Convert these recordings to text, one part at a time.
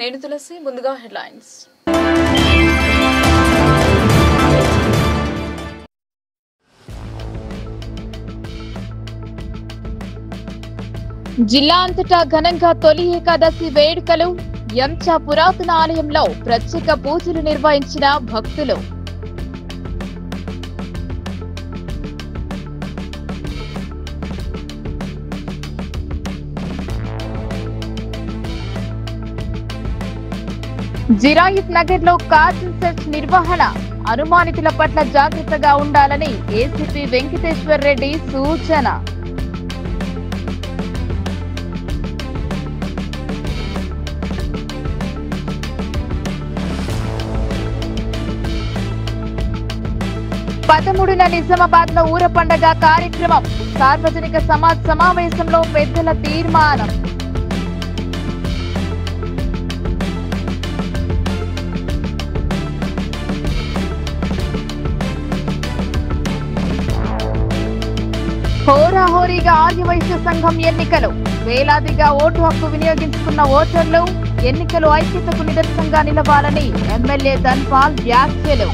నేను తులసి. ముందుగా హెడ్లైన్స్. జిల్లా అంతటా ఘనంగా తొలి ఏకాదశి వేడుకలు. ఎంచా పురాతన ఆలయంలో ప్రత్యేక పూజలు నిర్వహించిన భక్తులు. జిరాయిత్ నగర్ లో కార్డన్ సెర్చ్ నిర్వహణ. అనుమానితుల పట్ల జాగ్రత్తగా ఉండాలని ఏసీపీ వెంకటేశ్వర్ రెడ్డి సూచన. పదమూడున నిజామాబాద్ లో ఊర పండగ కార్యక్రమం. సార్వజనిక సమావేశంలో పెద్దల తీర్మానం. హోరాహోరీగా ఆర్యవైశ్య సంఘం ఎన్నికలు. వేలాదిగా ఓటు హక్కు వినియోగించుకున్న ఓటర్లు. ఎన్నికలు ఐక్యతకు నిదర్శనంగా నిలవాలని ఎమ్మెల్యే ధన్పాల్ వ్యాఖ్యలు.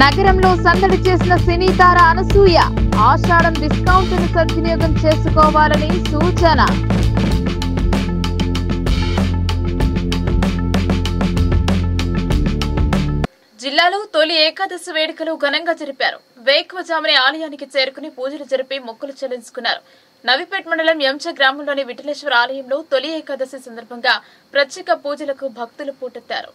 నగరంలో సందడి చేసిన సినీ తార అనసూయ. ఆషాఢం డిస్కౌంట్ ను సద్వినియోగం చేసుకోవాలని సూచన. జిల్లాలో తొలి ఏకాదశి వేడుకలు ఘనంగా జరిపారు. వేకువజామునే ఆలయానికి చేరుకుని పూజలు జరిపి మొక్కులు చెల్లించుకున్నారు. నవీపేట్ మండలం ఎంచ గ్రామంలోని విఠలేశ్వర ఆలయంలో తొలి ఏకాదశి సందర్భంగా ప్రత్యేక పూజలకు భక్తులు పోటెత్తారు.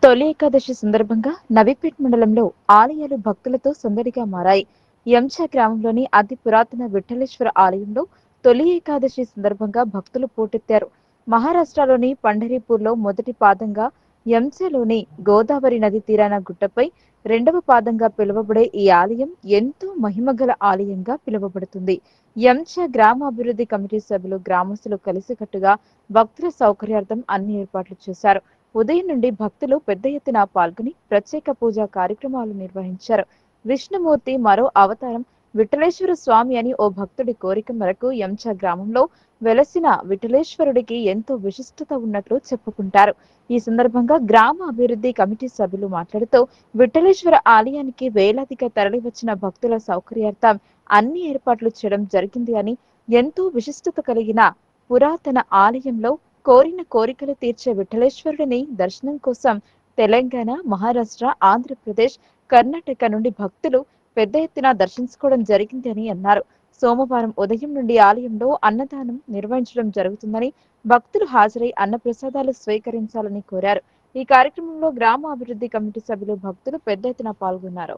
తొలి ఏకాదశి సందర్భంగా నవీపేట్ మండలంలో ఆలయాలు భక్తులతో సందడిగా మారాయి. ఎంచ గ్రామంలోని అతి పురాతన విఠలేశ్వర ఆలయంలో తొలి ఏకాదశి సందర్భంగా భక్తులు పోటెత్తారు. మహారాష్ట్రలోని పండరీపూర్లో మొదటి పాదంగా ఎంచలోని గోదావరి నది తీరాన గుట్టపై రెండవ పాదంగా పిలువబడే ఈ ఆలయం ఎంతో మహిమగల ఆలయంగా పిలువబడుతుంది. ఎంచ గ్రామ అభివృద్ధి కమిటీ సభ్యులు గ్రామస్తులు కలిసికట్టుగా భక్తుల సౌకర్యార్థం అన్ని ఏర్పాట్లు చేశారు. ఉదయం నుండి భక్తులు పెద్ద ఎత్తున పాల్గొని ప్రత్యేక పూజా కార్యక్రమాలు నిర్వహించారు. విష్ణుమూర్తి మరో అవతారం విఠలేశ్వర స్వామి అని ఓ భక్తుడి కోరిక మేరకు ఎంచ గ్రామంలో వెలసిన విఠలేశ్వరుడికి ఎంతో విశిష్టత ఉన్నట్లు చెప్పుకుంటారు. ఈ సందర్భంగా గ్రామ అభివృద్ధి కమిటీ సభ్యులు మాట్లాడుతూ విఠలేశ్వర ఆలయానికి వేలాదిగా తరలివచ్చిన భక్తుల సౌకర్యార్థం అన్ని ఏర్పాట్లు చేయడం జరిగింది అని, ఎంతో విశిష్టత కలిగిన పురాతన ఆలయంలో కోరిన కోరికలు తీర్చే విఠలేశ్వరుడిని దర్శనం కోసం తెలంగాణ, మహారాష్ట్ర, ఆంధ్రప్రదేశ్, కర్ణాటక నుండి భక్తులు పెద్ద ఎత్తున దర్శించుకోవడం జరిగింది అని అన్నారు. సోమవారం ఉదయం నుండి ఆలయంలో అన్నదానం నిర్వహించడం జరుగుతుందని, భక్తులు హాజరై అన్నప్రసాదాలు స్వీకరించాలని కోరారు. ఈ కార్యక్రమంలో గ్రామ అభివృద్ధి కమిటీ సభ్యులు, భక్తులు పెద్ద ఎత్తున పాల్గొన్నారు.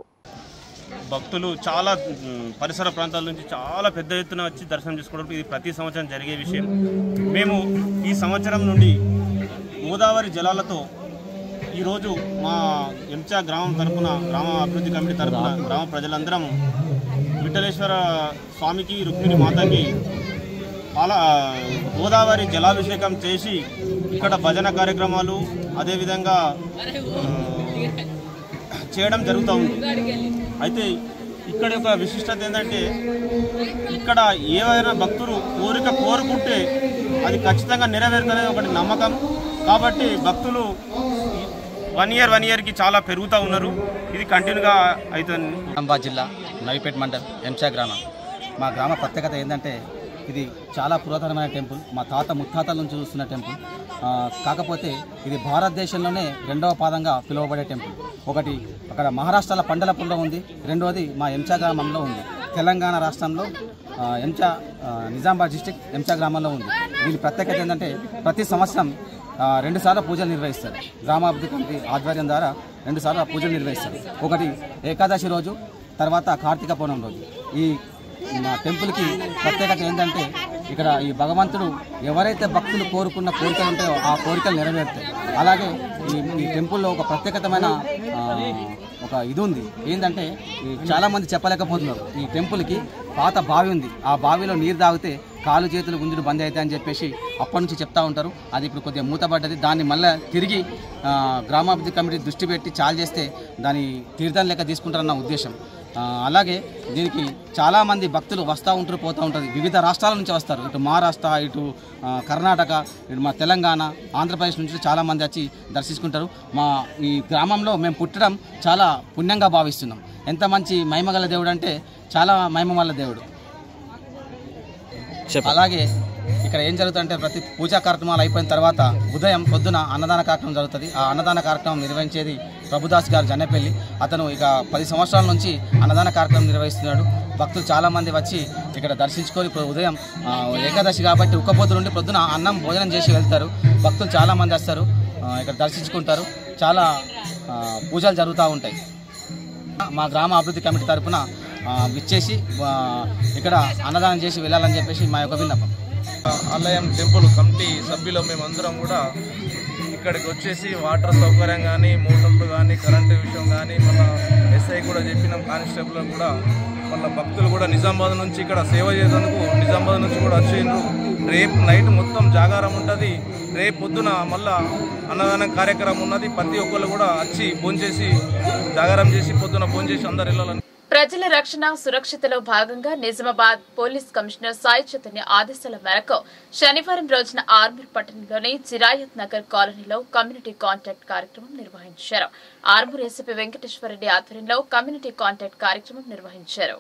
భక్తులు చాలా పరిసర ప్రాంతాల నుంచి చాలా పెద్ద ఎత్తున వచ్చి దర్శనం చేసుకోవడం ఇది ప్రతి సంవత్సరం జరిగే విషయం. మేము ఈ సంవత్సరం నుండి గోదావరి జలాలతో ఈరోజు మా ఎంచా గ్రామం తరఫున, గ్రామ అభివృద్ధి కమిటీ తరఫున గ్రామ ప్రజలందరం విఠలేశ్వర స్వామికి, రుక్మిణి మాతకి గోదావరి జలాభిషేకం చేసి ఇక్కడ భజన కార్యక్రమాలు అదేవిధంగా చేయడం జరుగుతూ ఉంది. అయితే ఇక్కడ ఒక విశిష్టత ఏంటంటే, ఇక్కడ ఏవైనా భక్తులు కోరిక కోరుకుంటే అది ఖచ్చితంగా నెరవేరుతుందనేది ఒకటి నమ్మకం. కాబట్టి భక్తులు వన్ ఇయర్కి చాలా పెరుగుతూ ఉన్నారు. ఇది కంటిన్యూగా అవుతుంది. నిజామాబాద్ జిల్లా నవీపేట్ మండల్ ఎంచా గ్రామం. మా గ్రామ ప్రత్యేకత ఏంటంటే, ఇది చాలా పురాతనమైన టెంపుల్. మా తాత ముత్తాతల నుంచి చూస్తున్న టెంపుల్. కాకపోతే ఇది భారతదేశంలోనే రెండవ పాదంగా పిలువబడే టెంపుల్. ఒకటి అక్కడ మహారాష్ట్రలో పండలపూర్లో ఉంది, రెండవది మా ఎంచా గ్రామంలో ఉంది. తెలంగాణ రాష్ట్రంలో నిజామాబాద్ డిస్టిక్ ఎంచా గ్రామంలో ఉంది. దీని ప్రత్యేకత ఏంటంటే, ప్రతి సంవత్సరం 2 సార్లు పూజలు నిర్వహిస్తారు. గ్రామాభివృద్ధి కమిటీ ఆధ్వర్యం ద్వారా 2 సార్లు పూజలు నిర్వహిస్తారు. ఒకటి ఏకాదశి రోజు, తర్వాత కార్తీక పౌర్ణమి రోజు. ఈ మా టెంపుల్కి ప్రత్యేకత ఏంటంటే, ఇక్కడ ఈ భగవంతుడు ఎవరైతే భక్తులు కోరుకున్న కోరికలు ఉంటాయో ఆ కోరికలు నెరవేరుతాయి. అలాగే ఈ టెంపుల్లో ఒక ప్రత్యేకతమైన ఒక ఇది ఉంది. ఏంటంటే, చాలామంది చెప్పలేకపోతున్నారు. ఈ టెంపుల్కి పాత బావి ఉంది. ఆ బావిలో నీరు తాగితే కాలు చేతులు గుంజులు బంద్ అవుతాయి అని చెప్పేసి అప్పటి నుంచి చెప్తా ఉంటారు. అది ఇప్పుడు కొద్దిగా మూతపడ్డది. దాన్ని మళ్ళీ తిరిగి గ్రామాభివృద్ధి కమిటీ దృష్టి పెట్టి చాలు చేస్తే దాని తీర్థం లెక్క తీసుకుంటారన్న ఉద్దేశం. అలాగే దీనికి చాలామంది భక్తులు వస్తూ ఉంటారు, పోతూ ఉంటుంది. వివిధ రాష్ట్రాల నుంచి వస్తారు. ఇటు మహారాష్ట్ర, ఇటు కర్ణాటక, ఇటు మా తెలంగాణ, ఆంధ్రప్రదేశ్ నుంచి చాలామంది వచ్చి దర్శించుకుంటారు. మా ఈ గ్రామంలో మేము పుట్టడం చాలా పుణ్యంగా భావిస్తున్నాం. ఎంత మంచి మహిమగల దేవుడు అంటే చాలా మహిమగల దేవుడు. అలాగే ఇక్కడ ఏం జరుగుతుందంటే ప్రతి పూజా కార్యక్రమాలు అయిపోయిన తర్వాత ఉదయం పొద్దున అన్నదాన కార్యక్రమం జరుగుతుంది. ఆ అన్నదాన కార్యక్రమం నిర్వహించేది ప్రభుదాస్ గారు జన్నపల్లి. అతను ఇక 10 సంవత్సరాల నుంచి అన్నదాన కార్యక్రమం నిర్వహిస్తున్నాడు. భక్తులు చాలామంది వచ్చి ఇక్కడ దర్శించుకొని ఇప్పుడు ఉదయం ఏకాదశి కాబట్టి ఉక్కపోతుల నుండి పొద్దున అన్నం భోజనం చేసి వెళ్తారు. భక్తులు చాలామంది వస్తారు, ఇక్కడ దర్శించుకుంటారు. చాలా పూజలు జరుగుతూ ఉంటాయి. మా గ్రామ అభివృద్ధి కమిటీ తరఫున విచ్చేసి ఇక్కడ అన్నదానం చేసి వెళ్ళాలని చెప్పేసి మా యొక్క విన్నపం. ఆలయం టెంపుల్ కమిటీ సభ్యులు మేమందరం కూడా ఇక్కడికి వచ్చేసి వాటర్ సౌకర్యం కానీ, మోటార్లు కానీ, కరెంటు విషయం కానీ, మళ్ళీ ఎస్ఐ కూడా చెప్పినాం, కానిస్టేబుల్ కూడా, మళ్ళీ భక్తులు కూడా నిజామాబాద్ నుంచి ఇక్కడ సేవ చేసేందుకు నిజామాబాద్ నుంచి కూడా వచ్చిండ్రు. రేపు నైట్ మొత్తం జాగారం ఉంటుంది. రేపు పొద్దున మళ్ళా అన్నదానం కార్యక్రమం ఉన్నది. ప్రతి ఒక్కరు కూడా వచ్చి భోంచేసి జాగారం చేసి పొద్దున భోంచేసి అందరు వెళ్ళాలని. ప్రజల రక్షణ సురక్షితలో భాగంగా నిజామాబాద్ పోలీస్ కమిషనర్ సాయి చైతన్య ఆదేశాల మేరకు శనివారం రోజున ఆర్మూర్ పట్టణంలోని జిరాయత్ నగర్ కాలనీలో కమ్యూనిటీ కాంటాక్ట్ కార్యక్రమం నిర్వహించారు. ఆర్మూర్ ఎస్పీ వెంకటేశ్వరరెడ్డి ఆధ్వర్యంలో కమ్యూనిటీ కాంటాక్ట్ కార్యక్రమం నిర్వహించారు.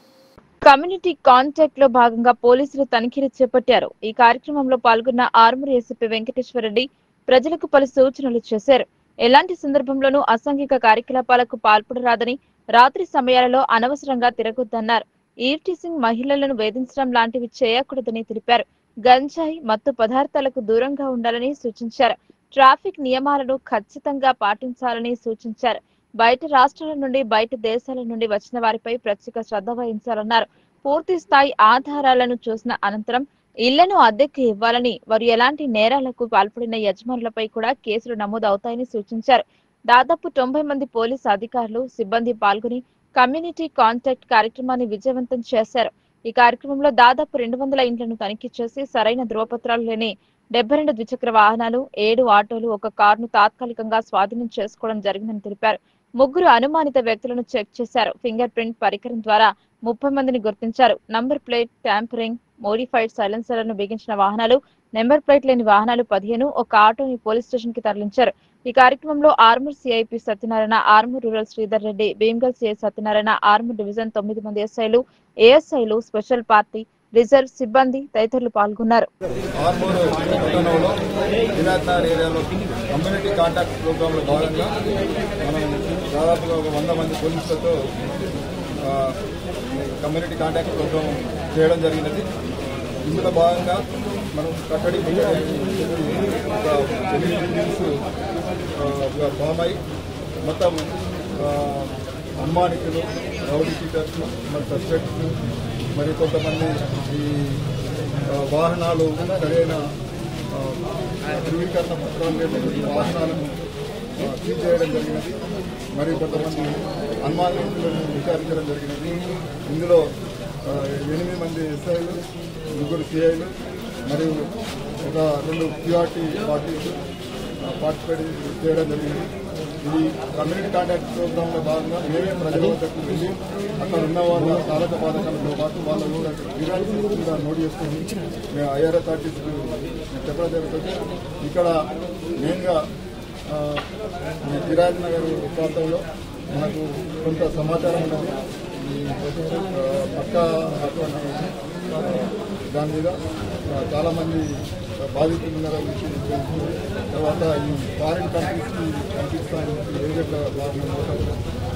కమ్యూనిటీ కాంటాక్ట్ లో భాగంగా పోలీసులు తనిఖీలు చేపట్టారు. ఈ కార్యక్రమంలో పాల్గొన్న ఆర్మూర్ ఎస్పీ వెంకటేశ్వరరెడ్డి ప్రజలకు పలు సూచనలు చేశారు. ఎలాంటి సందర్భంలోనూ అసాంఘిక కార్యకలాపాలకు పాల్పడరాదని, రాత్రి సమయాలలో అనవసరంగా తిరగొద్దన్నారు. ఈవ్టీసింగ్, మహిళలను వేధించడం లాంటివి చేయకూడదని తెలిపారు. గంజాయి, మత్తు పదార్థాలకు దూరంగా ఉండాలని సూచించారు. ట్రాఫిక్ నియమాలను ఖచ్చితంగా పాటించాలని సూచించారు. బయట రాష్ట్రాల నుండి, బయట దేశాల నుండి వచ్చిన వారిపై ప్రత్యేక శ్రద్ధ వహించాలన్నారు. పూర్తి స్థాయి ఆధారాలను చూసిన అనంతరం ఇళ్లను అద్దెకు ఇవ్వాలని, వారు ఎలాంటి నేరాలకు పాల్పడిన యజమానులపై కూడా కేసులు నమోదవుతాయని సూచించారు. దాదాపు 90 మంది పోలీసు అధికారులు, సిబ్బంది పాల్గొని కమ్యూనిటీ కాంటాక్ట్ కార్యక్రమాన్ని విజయవంతం చేశారు. ఈ కార్యక్రమంలో దాదాపు 200 ఇండ్లను తనిఖీ చేసి సరైన ధృవపత్రాలు లేని 72 ద్విచక్ర వాహనాలు, 7 ఆటోలు, 1 కారును తాత్కాలికంగా స్వాధీనం చేసుకోవడం జరిగిందని తెలిపారు. 3 అనుమానిత వ్యక్తులను చెక్ చేశారు. ఫింగర్ ప్రింట్ పరికరం ద్వారా 30 మందిని గుర్తించారు. నంబర్ ప్లేట్ ట్యాంపరింగ్, మోడిఫైడ్ సైలెన్సర్లను బిగించిన వాహనాలు, నెంబర్ ప్లేట్ లేని వాహనాలు 15, 1 ఆటోని పోలీస్ స్టేషన్ కి తరలించారు. ఈ కార్యక్రమంలో Armoor CIP Satyanarayana, Armoor rural Sridhar Reddy, Bheemgal CI Satyanarayana, Armoor division 9 మంది ఎస్ఐలు, ఏఎస్ఐలు, స్పెషల్ పార్టీ, రిజర్వ్ సిబ్బంది తదితరులు పాల్గొన్నారు. కమ్యూనిటీ కాంటాక్ట్ ప్రోగ్రాంలో భాగంగా మనం దాదాపుగా 100 మంది పోలీసులతో కమ్యూనిటీ కాంటాక్ట్ ప్రోగ్రాం చేయడం జరిగినది. ఇందులో భాగంగా మనం కట్టడి ఫామ్ అయి మొత్తం అనుమానితులు, రౌడీ షీటర్స్, మరి సస్పెక్ట్స్, మరి కొంతమంది ఈ వాహనాలు సరైన ధృవీకరణ పత్రాలు లేని వాహనాలను సీజ్ చేయడం జరిగినది. మరి కొంతమంది అనుమానితులను విచారించడం జరిగినది. ఇందులో 8 మంది ఎస్ఐలు, 3 సిఐలు మరియు ఒక 2 క్యూఆర్టీ పార్టీస్ పార్టిసిపేట్ చేయడం జరిగింది. ఇది కమ్యూనిటీ కాంటాక్ట్ ప్రోగ్రాంలో భాగంగా వేరే ప్రజల వద్దకు వెళ్ళి అక్కడ ఉన్న వాళ్ళ సాధక బాధకాలతో పాటు వాళ్ళ కూడా కూడా నోట్ చేసుకుని మేము ఐఆర్ఎస్ ఆర్టీసీకి చెప్పడం జరుగుతుంది. ఇక్కడ మెయిన్గా జిరాజ్ నగర్ ప్రాంతంలో మనకు కొంత సమాచారం ఉన్నది. పక్క అటువంటి దాని మీద చాలామంది బాధితులు ఉన్నారని తర్వాత ఈ ఫారిన్ కంట్రీస్కి పంపిస్తానికి ఏదైతే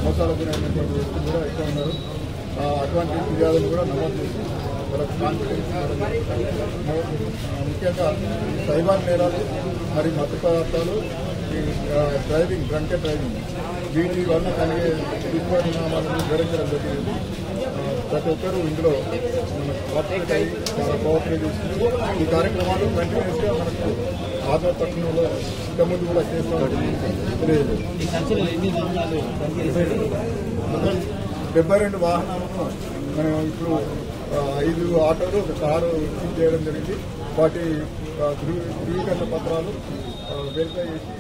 మోసాలకు గురైనటువంటి వ్యక్తులు కూడా ఎక్కువ ఉన్నారు. అటువంటి ఫిర్యాదులు కూడా నమోదు చేసి వాళ్ళకి కాన్ఫిడెన్స్ ముఖ్యంగా సైబర్ నేరాలు మరి మత్తు పదార్థాలు, డ్రైవింగ్, డ్రంక్ అండ్ డ్రైవింగ్, వీటి వల్ల కలిగే దుష్పరిణామాలను వివరించడం జరిగింది. ప్రతి ఒక్కరూ ఇందులో కోఆపరేట్ అయ్యి కోఆపరేట్ చేస్తుంది. ఈ కార్యక్రమాలు కంటిన్యూస్గా మనకు ఆధార్ పట్టణంలో ఇంతకుముందు కూడా చేస్తామని తెలియదు. 72 వాహనాలను మనం ఇప్పుడు 5 ఆటోలు, ఒక కారు సీజ్ చేయడం జరిగింది. వాటి ధృవీకరణ పత్రాలు వెరిఫై చేసి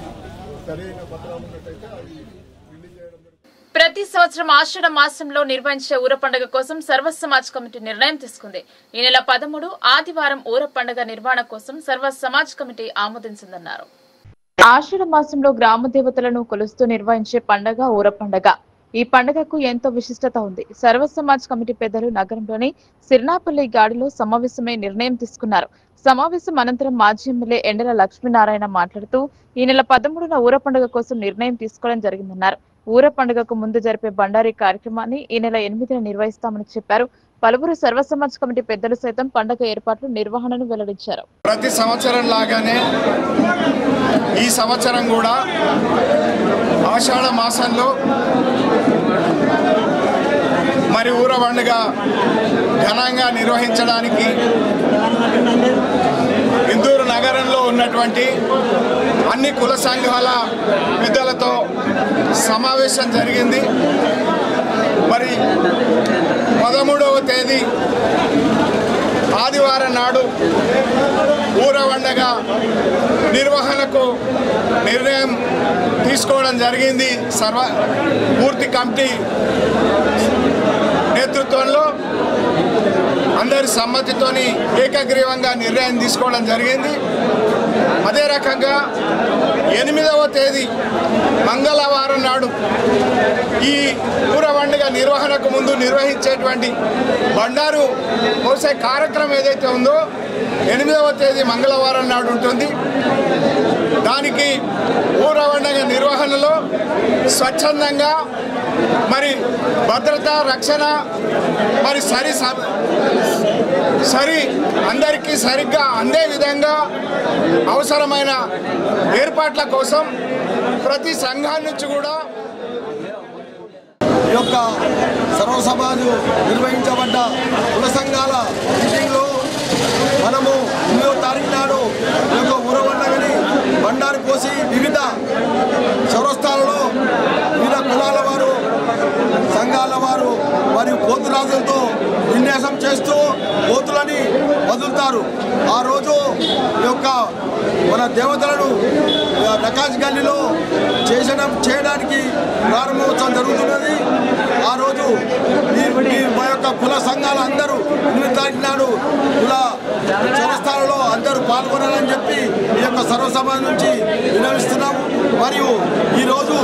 సరైన పత్రాలు ఉన్నట్టయితే అవి రిలీజ్ చేయడం జరుగుతుంది. ప్రతి సంవత్సరం ఆషాఢ మాసంలో నిర్వహించే ఊర పండుగ కోసం సర్వ సమాజ్ కమిటీ నిర్ణయం తీసుకుంది. ఈ నెల 13 ఆదివారం ఊర పండుగ నిర్వహణ కోసం సర్వ సమాజ్ కమిటీ ఆమోదించిందన్నారు. ఆషాఢ మాసంలో గ్రామ దేవతలను కొలుస్తూ నిర్వహించే పండుగ ఊర పండుగ. ఈ పండుగకు ఎంతో విశిష్టత ఉంది. సర్వ సమాజ్ కమిటీ పెద్దలు నగరంలోని సిర్నాపల్లి గాడిలో సమావేశమై నిర్ణయం తీసుకున్నారు. సమావేశం అనంతరం మాజీ ఎమ్మెల్యే ఎండల లక్ష్మీనారాయణ మాట్లాడుతూ ఈ నెల 13న ఊర పండుగ కోసం నిర్ణయం తీసుకోవడం జరిగిందన్నారు. ఊర పండుగకు ముందు జరిపే బండారీ కార్యక్రమాన్ని ఈ నెల 8న నిర్వహిస్తామని చెప్పారు. పలువురు సర్వ సమాజ్ కమిటీ పెద్దలు సైతం పండుగ ఏర్పాట్లు నిర్వహణను వెల్లడించారు. ప్రతి సంవత్సరం లాగానే ఈ సంవత్సరం కూడా ఆషాఢ మాసంలో మరి ఊర పండుగ ఘనంగా నిర్వహించడానికి ఇందూరు నగరంలో ఉన్నటువంటి అన్ని కుల సంఘాల పెద్దలతో సమావేశం జరిగింది. మరి 13వ తేదీ ఆదివారం నాడు ఊర పండుగ నిర్వహణకు నిర్ణయం తీసుకోవడం జరిగింది. పూర్తి కమిటీ నేతృత్వంలో అందరి సమ్మతితోని ఏకగ్రీవంగా నిర్ణయం తీసుకోవడం జరిగింది. అదే రకంగా 8వ తేదీ మంగళవారం నాడు ఈ ఊర పండుగ నిర్వహణకు ముందు నిర్వహించేటువంటి బండారు పోసే కార్యక్రమం ఏదైతే ఉందో 8వ తేదీ మంగళవారం నాడు ఉంటుంది. దానికి ఊర పండుగ నిర్వహణలో స్వచ్ఛందంగా మరి భద్రత రక్షణ మరి సరి అందరికీ సరిగ్గా అందే విధంగా అవసరమైన ఏర్పాట్ల కోసం ప్రతి సంఘాల నుంచి కూడా ఈ యొక్క సర్వ సమాజం నిర్వహించబడ్డ కుల సంఘాల మీటింగ్లో మనము 8వ తారీఖు నాడు ఈ యొక్క ఊర పండుగని బండారు పోసి వివిధ చౌరస్తాలలో వివిధ కులాల వారు సంఘాల వారు మరియు పోతురాజులతో విన్యాసం చేస్తూ పోతులని వదులుతారు. ఆ రోజు ఈ యొక్క మన దేవతలను నకాజ్ గల్లీలో చేయడానికి ప్రారంభోత్సవం జరుగుతున్నది. ఆ రోజు మా యొక్క కుల సంఘాలు అందరూ 8వ తారీఖు నాడు కుల చౌరస్తాలలో అందరూ పాల్గొనాలని చెప్పి ఈ యొక్క సర్వ సమాజ్ నుంచి విన్నవిస్తున్నాము. మరియు ఈరోజు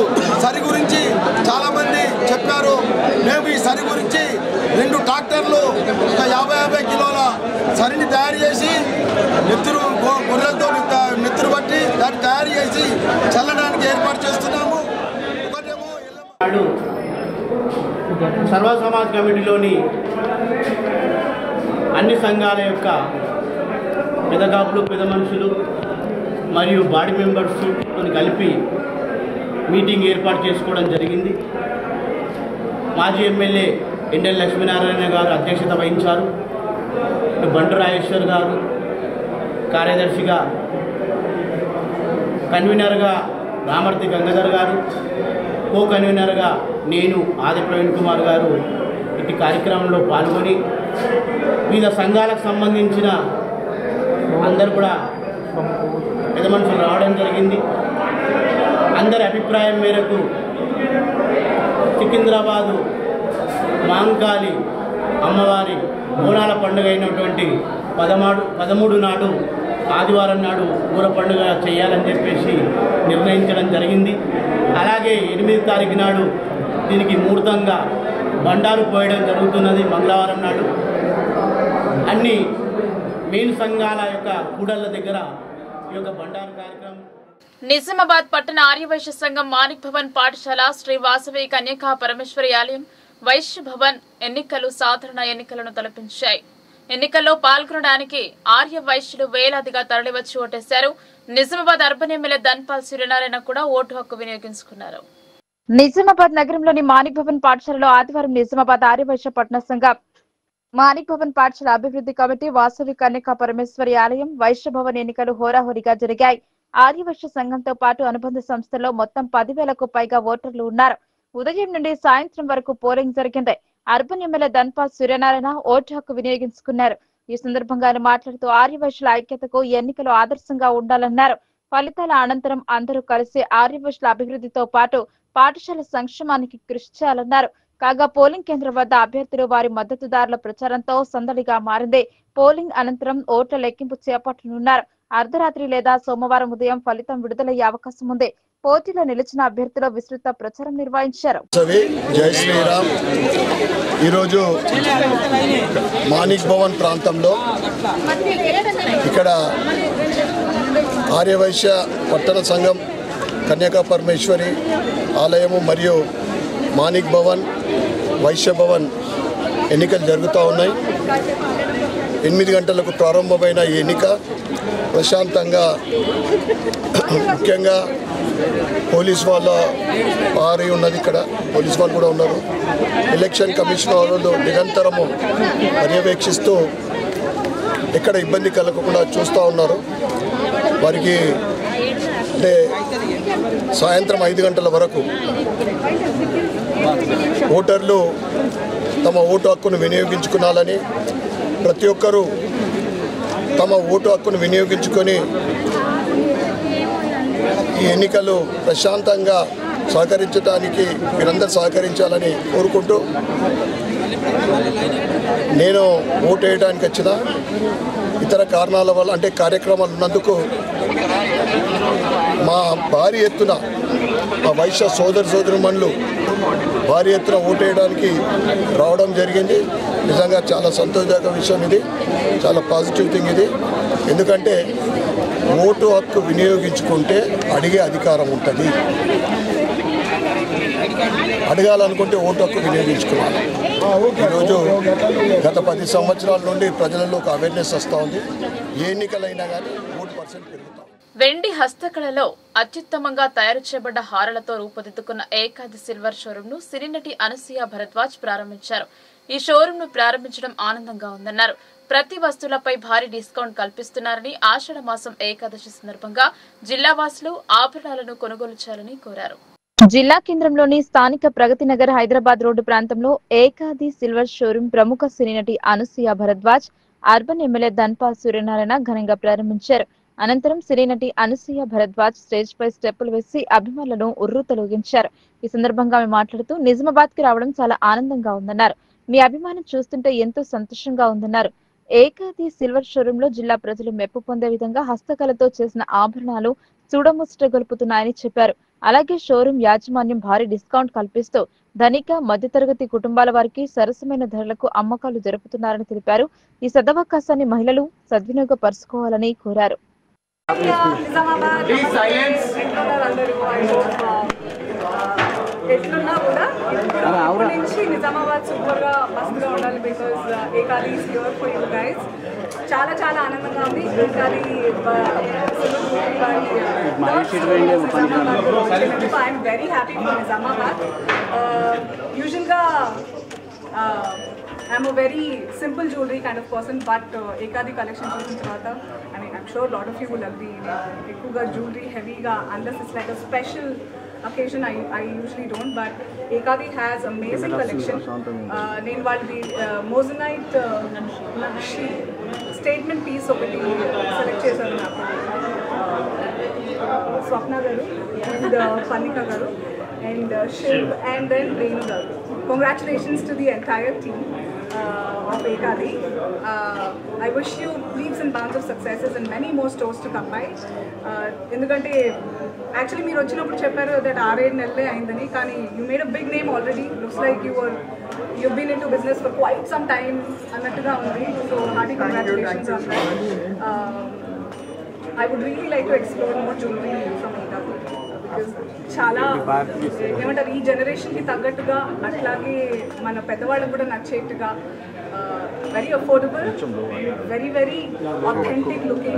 సరి గురించి చాలామంది చెప్పారు. మేము ఈ సరి గురించి 2 ట్రాక్టర్లు ఒక 50 కిలోల సరిని తయారు చేసి గొర్రెలతో నెత్తురు బట్టి దాన్ని తయారు చేసి చల్లడానికి ఏర్పాటు చేస్తున్నాము. సర్వ సమాజ్ కమిటీలోని అన్ని సంఘాల యొక్క పెదగాపులు పెద్ద మనుషులు మరియు బాడీ మెంబర్స్తో కలిపి మీటింగ్ ఏర్పాటు చేసుకోవడం జరిగింది. మాజీ ఎమ్మెల్యే ఎండల లక్ష్మీనారాయణ గారు అధ్యక్షత వహించారు. బంటు రాజేశ్వర్ గారు కార్యదర్శిగా, కన్వీనర్గా రామర్తి గంగాధర్ గారు, కో కన్వీనర్గా నేను ఆది ప్రవీణ్ కుమార్ గారు ఇటు కార్యక్రమంలో పాల్గొని వివిధ సంఘాలకు సంబంధించిన అందరు కూడా పెద్ద మనుషులు రావడం జరిగింది. అందరి అభిప్రాయం మేరకు సికింద్రాబాదు మాంకాళి అమ్మవారి బోనాల పండుగ అయినటువంటి 13 నాడు ఆదివారం నాడు ఊర పండుగ చేయాలని చెప్పేసి నిర్ణయించడం జరిగింది. అలాగే 8వ తారీఖు నాడు దీనికి ముహూర్తంగా బండారు పోయడం జరుగుతున్నది. మంగళవారం నాడు అన్ని మెయిన్ సంఘాల యొక్క కూడళ్ల దగ్గర ఈ యొక్క బండారు కార్యక్రమం. నిజామాబాద్ పట్టణ ఆర్యవైశ్య సంఘం మాణిక్ భవన్ పాఠశాల శ్రీ వాసవి కన్యకా పరమేశ్వరి ఆలయం వైశ్య భవన్ ఎన్నికలు సాధారణ ఎన్నికలను తలపించాయి. ఎన్నికల్లో పాల్గొనడానికి ఆర్య వైశ్యులు వేలాదిగా తరలివచ్చి ఓటేశారు. నిజామాబాద్ అర్బన్ ఎమ్మెల్యే ధన్పాల్ సూర్యనారాయణ కూడా ఓటు హక్కు వినియోగించుకున్నారు. నిజామాబాద్ నగరంలోని మాణిక్ భవన్ పాఠశాలలో ఆదివారం నిజామాబాద్ ఆర్యవైశ్య పట్టణ సంఘం మాణిక్ భవన్ పాఠశాల అభివృద్ధి కమిటీ వాసవి కన్యకా పరమేశ్వరి ఆలయం వైశ్య భవన్ ఎన్నికలు హోరాహోరీగా జరిగాయి. ఆర్యవైశ్య సంఘంతో పాటు అనుబంధ సంస్థల్లో మొత్తం 10,000కు పైగా ఓటర్లు ఉన్నారు. ఉదయం నుండి సాయంత్రం వరకు పోలింగ్ జరిగింది. Urban MLA Dhanpal Suryanarayana vote హక్కు వినియోగించుకున్నారు. ఈ సందర్భంగా ఆయన మాట్లాడుతూ ఆర్యవైశ్యుల ఐక్యతకు ఎన్నికలు ఆదర్శంగా ఉండాలన్నారు. ఫలితాల అనంతరం అందరూ కలిసి ఆర్యవైశ్యుల అభివృద్ధితో పాటు పాఠశాల సంక్షేమానికి కృషి చేయాలన్నారు. కాగా పోలింగ్ కేంద్రం వద్ద అభ్యర్థులు వారి మద్దతుదారుల ప్రచారంతో సందడిగా మారింది. పోలింగ్ అనంతరం ఓట్ల లెక్కింపు చేపట్టనున్నారు. అర్ధరాత్రి లేదా సోమవారం ఉదయం ఫలితం విడుదలయ్యే అవకాశం ఉంది. పోటీలో నిలిచిన అభ్యర్థుల విస్తృత ప్రచారం నిర్వహించారు. జై శ్రీరామ్. ఈరోజు మాణిక్ భవన్ ప్రాంతంలో ఇక్కడ ఆర్యవైశ్య పట్టణ సంఘం కన్యకా పరమేశ్వరి ఆలయము మరియు మాణిక్ భవన్ వైశ్య భవన్ ఎన్నికలు జరుగుతూ ఉన్నాయి. 8 గంటలకు ప్రారంభమైన ఈ ఎన్నిక ప్రశాంతంగా, ముఖ్యంగా పోలీస్ వాళ్ళ పారి ఉన్నది. ఇక్కడ పోలీస్ వాళ్ళు కూడా ఉన్నారు. ఎలక్షన్ కమిషన్ వాళ్ళు నిరంతరము పర్యవేక్షిస్తూ ఎక్కడ ఇబ్బంది కలగకుండా చూస్తూ ఉన్నారు. వారికి అంటే సాయంత్రం 5 గంటల వరకు ఓటర్లు తమ ఓటు హక్కును వినియోగించుకోవాలని, ప్రతి ఒక్కరూ తమ ఓటు హక్కును వినియోగించుకొని ఈ ఎన్నికలు ప్రశాంతంగా సహకరించడానికి మీరందరూ సహకరించాలని కోరుకుంటూ, నేను ఓటు వేయడానికి వచ్చిన ఇతర కారణాల వల్ల అంటే కార్యక్రమాలు ఉన్నందుకు మా భారీ ఎత్తున మా వైశ్య సోదరుమణులు భారీ ఎత్తున ఓటు వేయడానికి రావడం జరిగింది. నిజంగా చాలా సంతోషదాయక విషయం ఇది, చాలా పాజిటివ్ థింగ్ ఇది. ఎందుకంటే ఓటు హక్కు వినియోగించుకుంటే అడిగే అధికారం ఉంటుంది. అడగాలనుకుంటే ఓటు హక్కు వినియోగించుకోవాలి. ఈరోజు గత 10 సంవత్సరాల నుండి ప్రజలలో ఒక అవేర్నెస్ వస్తూ ఉంది. ఏ ఎన్నికలైనా కానీ 3% పెరుగుతాం. వెండి హస్తకళలో అత్యుత్తమంగా తయారు చేయబడ్డ హారాలతో రూపుదిద్దుకున్న ఏకాది సిల్వర్ షోరూమ్ ను సినీ నటి అనసూయ భరద్వాజ్ ప్రారంభించారు. ఈ షోరూమ్ ను ప్రారంభించడం ఆనందంగా ఉందన్నారు. ప్రతి వస్తువులపై భారీ డిస్కౌంట్ కల్పిస్తున్నారని, ఆషాఢ మాసం ఏకాదశి సందర్భంగా జిల్లావాసులు ఆభరణాలను కొనుగోలు చేయాలని కోరారు. జిల్లా కేంద్రంలోని స్థానిక ప్రగతి నగర్ హైదరాబాద్ రోడ్డు ప్రాంతంలో ఏకాది సిల్వర్ షోరూమ్ ప్రముఖ సినీ నటి అనసూయ భరద్వాజ్, అర్బన్ ఎమ్మెల్యే ధన్పాల్ సూర్యనారాయణ ఘనంగా ప్రారంభించారు. అనంతరం సినీ నటి అనసూయ భరద్వాజ్ స్టేజ్ పై స్టెప్పులు వేసి అభిమానులను ఉర్రూతలూగించారు. ఈ సందర్భంగా ఆమె మాట్లాడుతూ నిజామాబాద్ కి రావడం చాలా ఆనందంగా ఉందన్నారు. మీ అభిమానం చూస్తుంటే ఎంతో సంతోషంగా ఉందన్నారు. ఏకాది సిల్వర్ షోరూమ్ లో జిల్లా ప్రజలు మెప్పు పొందే విధంగా హస్తకళతో చేసిన ఆభరణాలు చూడముచ్చట గొలుపుతున్నాయని చెప్పారు. అలాగే షోరూమ్ యాజమాన్యం భారీ డిస్కౌంట్ కల్పిస్తూ ధనిక మధ్యతరగతి కుటుంబాల వారికి సరసమైన ధరలకు అమ్మకాలు జరుపుతున్నారని తెలిపారు. ఈ సదవకాశాన్ని మహిళలు సద్వినియోగపరుచుకోవాలని కోరారు. ఎట్లున్నా కూడా ఇప్పటి నుంచి నిజామాబాద్ సూపర్గా మస్తుగా ఉండాలి. Because Ekaadi is here for you guys. చాలా చాలా ఆనందంగా ఉంది. Ekaadi I'm very happy for Nizamabad. యూజువల్గా I'm a very simple jewellery kind of person, but Ekaadi collection చూసిన తర్వాత I mean I'm sure lot of you will agree. ఎక్కువగా జ్యువెలరీ హెవీగా unless it's like a special occasion I usually don't, but Ekadi has amazing collection. Nenu valdi moissanite nakshi statement piece okati select chesaru naku Swapna garu and Panika garu and Shiv and then Renu garu. Congratulations to the entire team of Ekadi. I wish you leaps and bounds of successes and many more stores to come by. Endukante actually మీరు వచ్చినప్పుడు చెప్పారు that 6-7 నెలలే అయిందని, కానీ you made a big name already. Looks like you've been into business for quite some time అన్నట్టుగా ఉంది. So hearty congratulations on that. I would really like to explore more jewelry from Ekadi because చాలా ఏమంటారు ఈ జనరేషన్కి తగ్గట్టుగా అట్లాగే మన పెద్దవాళ్ళకు కూడా నచ్చేట్టుగా very affordable, very very authentic looking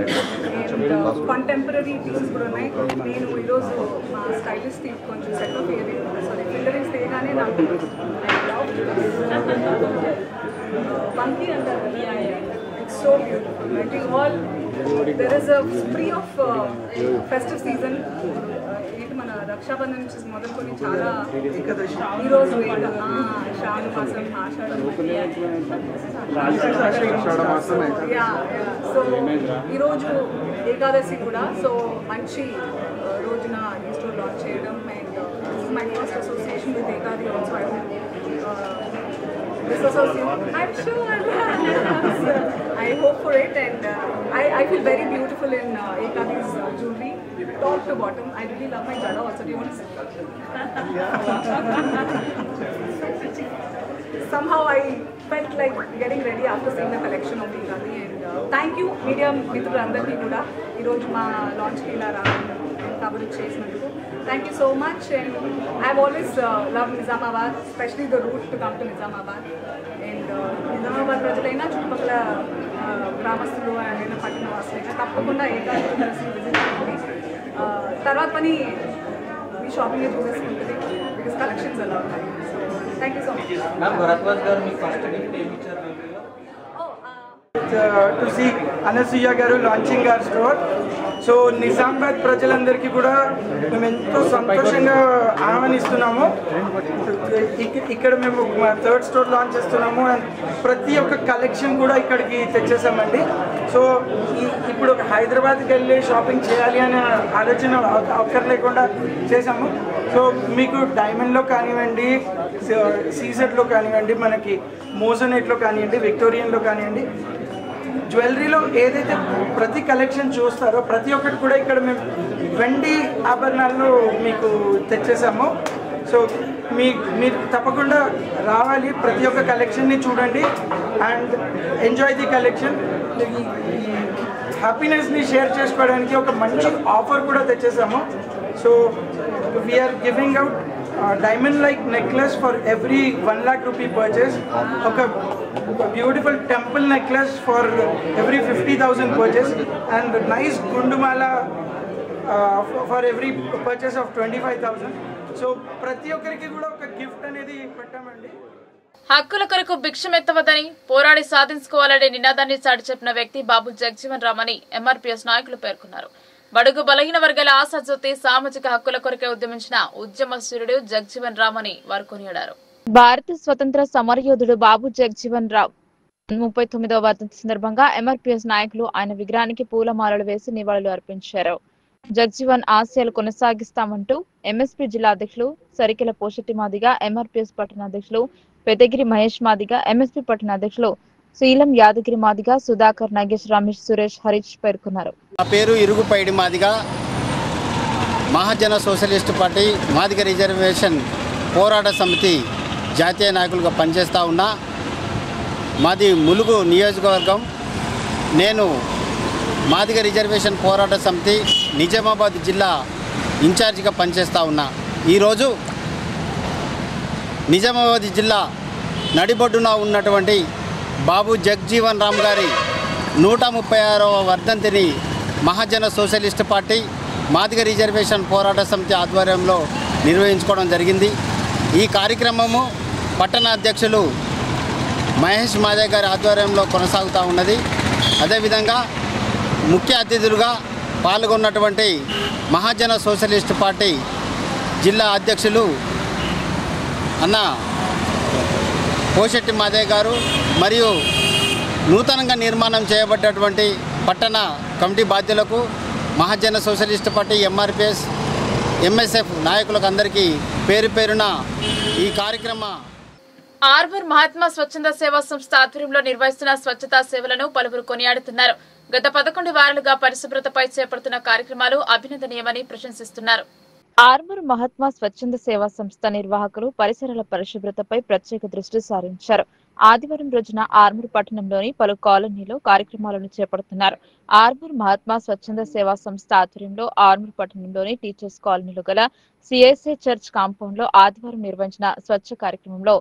and contemporary pieces కూడా ఉన్నాయి. నేను ఈరోజు మా స్టైలిస్ట్ కొంచెం సెట్ ఆఫ్ సారీ ఫింగరింగ్స్ తీయగానే నాకు పంకి అంటారు కదా, it's so beautiful. I think all there is a spree of festive season ఏంటి మన రక్షాబంధన్ నుంచి మొదలుకొని చాలా ఈరోజు శ్రావణ మాసం సో ఈరోజు ఏకాదశి కూడా సో మంచి రోజున ఈ స్టోర్ లాంచ్ చేయడం and my first association with Ekaadi also this association. I'm sure I hope for it, and I feel very beautiful in Ekadi's jewelry, top to bottom. I really love my jada also. Do you want to see? Somehow I felt like getting ready after seeing the collection of Ekadi, and thank you media మిత్రులందరికీ కూడా ఈరోజు మా లాంచ్కి ఇలా రావడం cover చేసినందుకు thank you so much. And I've always loved Nizamabad, especially the route to come to Nizamabad. And Nizamabad ప్రజలైనా చుట్టుపక్కల గ్రామస్తులు అయినా పట్టణ వాసులైనా తప్పకుండా ఏకాదశి విజిట్ చేయండి. తర్వాత పని మీ షాపింగ్ చూసేసుకుంటుంది బికాస్ కలెక్షన్స్ అలా ఉన్నాయి. So thank you so much. To see Anasuya garu launching our store. So Nizamabad ప్రజలందరికీ కూడా మేము ఎంతో సంతోషంగా ఆహ్వానిస్తున్నాము. ఇక్కడ మేము థర్డ్ స్టోర్ లాంచ్ చేస్తున్నాము అండ్ ప్రతి ఒక్క కలెక్షన్ కూడా ఇక్కడికి తెచ్చేసామండి. సో ఇప్పుడు హైదరాబాద్కి వెళ్ళి షాపింగ్ చేయాలి అనే ఆలోచన అవసరం లేకుండా చేసాము. సో మీకు డైమండ్లో కానివ్వండి, సీజెడ్లో కానివ్వండి, మనకి మోజనెట్లో కానివ్వండి, విక్టోరియన్లో కానివ్వండి, జ్యువెలరీలో ఏదైతే ప్రతి కలెక్షన్ చూస్తారో ప్రతి ఒక్కటి కూడా ఇక్కడ మేము వెండి ఆభరణాలు మీకు తెచ్చేసాము. సో మీరు తప్పకుండా రావాలి, ప్రతి ఒక్క కలెక్షన్ని చూడండి అండ్ ఎంజాయ్ ది కలెక్షన్. హ్యాపీనెస్ని షేర్ చేసుకోవడానికి ఒక మంచి ఆఫర్ కూడా తెచ్చేసాము. So we're giving out diamond like necklace for every 1 lakh rupee purchase, okay, beautiful temple necklace for every 50,000 purchase, and nice gundumala for every purchase of 25,000. So prati okkariki kuda oka gift anedi pettamandi. హక్కుల కొరకు భిక్షమెత్తవద్దని పోరాడి సాధించుకోవాలనే నినాదాన్ని చాటి చెప్పిన వ్యక్తి బాబు జగజీవన్ రామ్ అని MRPS నాయకులు పేర్కొన్నారు. బడుగు బలహీన వర్గాల ఆశాజ్యోతి సామాజిక హక్కుల కొరకే ఉద్యమించిన ఉద్యమశూరుడు జగజీవన్ రామ్ అని వారు కొనియాడారు. భారత స్వతంత్ర సమరయోధుడు బాబు జగజీవన్ రామ్ 39వ వర్ధంతి సందర్భంగా ఎంఆర్పీఎస్ నాయకులు ఆయన విగ్రహానికి పూలమాలలు వేసి నివాళులు అర్పించారు. జగజీవన్ ఆశయాలు కొనసాగిస్తామంటూ ఎంఎస్పీ జిల్లా అధ్యక్షులు సరికెల పోషెట్టి మాదిగా, ఎంఆర్పీఎస్ పట్టణ అధ్యక్షులు పెద్దగిరి మహేష్ మాదిగా, ఎంఎస్పీ పట్టణ అధ్యక్షులు శీలం యాదగిరి మాదిగా, సుధాకర్, నాగేష్, రమేష్, సురేష్, హరీష్ పేర్కొన్నారు. నా పేరు Irugupaidi Madiga, Mahajana socialist party Madiga reservation పోరాట సమితి జాతీయ నాయకులుగా పనిచేస్తూ ఉన్నా. మాది ములుగు నియోజకవర్గం. నేను మాదిగ రిజర్వేషన్ పోరాట సమితి నిజామాబాద్ జిల్లా ఇన్ఛార్జిగా పనిచేస్తూ ఉన్నా. ఈరోజు నిజామాబాద్ జిల్లా నడిబొడ్డున ఉన్నటువంటి బాబు జగజీవన్ రామ్ గారి 136వ వర్ధంతిని మహాజన సోషలిస్ట్ పార్టీ మాదిగ రిజర్వేషన్ పోరాట సమితి ఆధ్వర్యంలో నిర్వహించుకోవడం జరిగింది. ఈ కార్యక్రమము పట్టణ అధ్యక్షులు మహేష్ మాదే గారి ఆధ్వర్యంలో కొనసాగుతూ ఉన్నది. అదేవిధంగా ముఖ్య అతిథులుగా పాల్గొన్నటువంటి మహాజన సోషలిస్ట్ పార్టీ జిల్లా అధ్యక్షులు అన్న పోషెట్టి మాదే గారు మరియు నూతనంగా నిర్మాణం చేయబడ్డటువంటి పట్టణ కమిటీ బాధ్యులకు, Mahajana socialist party, MRPS, MSF నాయకులకు అందరికీ పేరు పేరున ఈ కార్యక్రమ ఆర్మూర్ మహాత్మా స్వచ్ఛంద సేవా సంస్థ ఆధ్వర్యంలో నిర్వహిస్తున్న స్వచ్ఛతా సేవలను పలువురు కొనియాడుతున్నారు. గత 11 వారాలుగా పరిశుభ్రతపై చేపడుతున్న కార్యక్రమాలు అభినందనీయమని ప్రశంసిస్తున్నారు. ఆర్మూర్ మహాత్మా స్వచ్ఛంద సేవా సంస్థ నిర్వాహకులు పరిసరాల పరిశుభ్రతపై ప్రత్యేక దృష్టి సారించారు. ఆదివారం రోజున ఆర్మూర్ పట్టణంలోని పలు కాలనీలో కార్యక్రమాలను చేపడుతున్నారు. ఆర్మూర్ మహాత్మా స్వచ్ఛంద సేవా సంస్థ ఆధ్వర్యంలో ఆర్మూర్ పట్టణంలోని టీచర్స్ కాలనీలో గల సిఎస్ఐ చర్చ్ కాంపౌండ్ లో ఆదివారం నిర్వహించిన స్వచ్ఛ కార్యక్రమంలో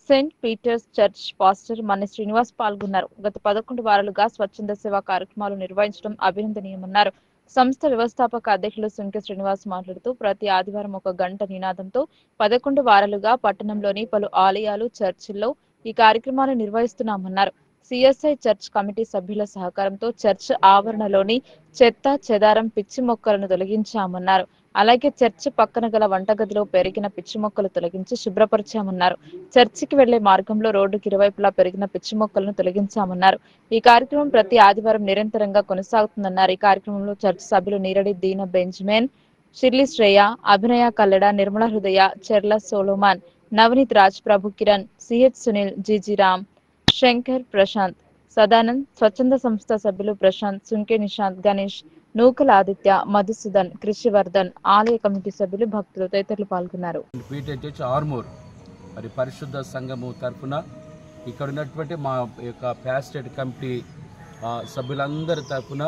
Saint Peter's church pastor Manne Srinivas పాల్గొన్నారు. గత 11 వారాలుగా స్వచ్ఛంద సేవా కార్యక్రమాలు నిర్వహించడం అభినందనీయమన్నారు. సంస్థ వ్యవస్థాపక అధ్యక్షులు సుంకె శ్రీనివాస్ మాట్లాడుతూ ప్రతి ఆదివారం 1 గంట నినాదంతో 11 వారాలుగా పట్టణంలోని పలు ఆలయాలు, చర్చిల్లో ఈ కార్యక్రమాలు నిర్వహిస్తున్నామన్నారు. సిఎస్ఐ చర్చ్ కమిటీ సభ్యుల సహకారంతో చర్చ్ ఆవరణలోని చెత్త, చెదారం, పిచ్చి మొక్కలను తొలగించామన్నారు. అలాగే చర్చి పక్కన గల వంటగదిలో పెరిగిన పిచ్చి మొక్కలు తొలగించి శుభ్రపరిచామన్నారు. చర్చికి వెళ్లే మార్గంలో రోడ్డుకి ఇరువైపులా పెరిగిన పిచ్చి మొక్కలను తొలగించామన్నారు. ఈ కార్యక్రమం ప్రతి ఆదివారం నిరంతరంగా కొనసాగుతుందన్నారు. ఈ కార్యక్రమంలో చర్చి సభ్యులు నీరడి దీన బెంజమిన్, షిర్లీ శ్రేయ, అభినయ కల్లెడ, నిర్మల హృదయ, చెర్ల సోలోమాన్, నవనీత్ రాజ్, ప్రభు కిరణ్, సిహెచ్ సునీల్, జీజీ రామ్, శంకర్, ప్రశాంత్, సదానంద్, స్వచ్ఛంద సంస్థ సభ్యులు ప్రశాంత్, సుంకే నిశాంత్, గణేష్, నూకల ఆదిత్య, మధుసూదన్, కృషివర్ధన్, ఆలయ కమిటీ సభ్యులు, భక్తులు తదితరులు పాల్గొన్నారు. ఆర్మూర్ మరి పరిశుద్ధ సంఘము తరఫున ఇక్కడ ఉన్నటువంటి మా యొక్క ప్యాస్టేట్ కమిటీ సభ్యులందరి తరఫున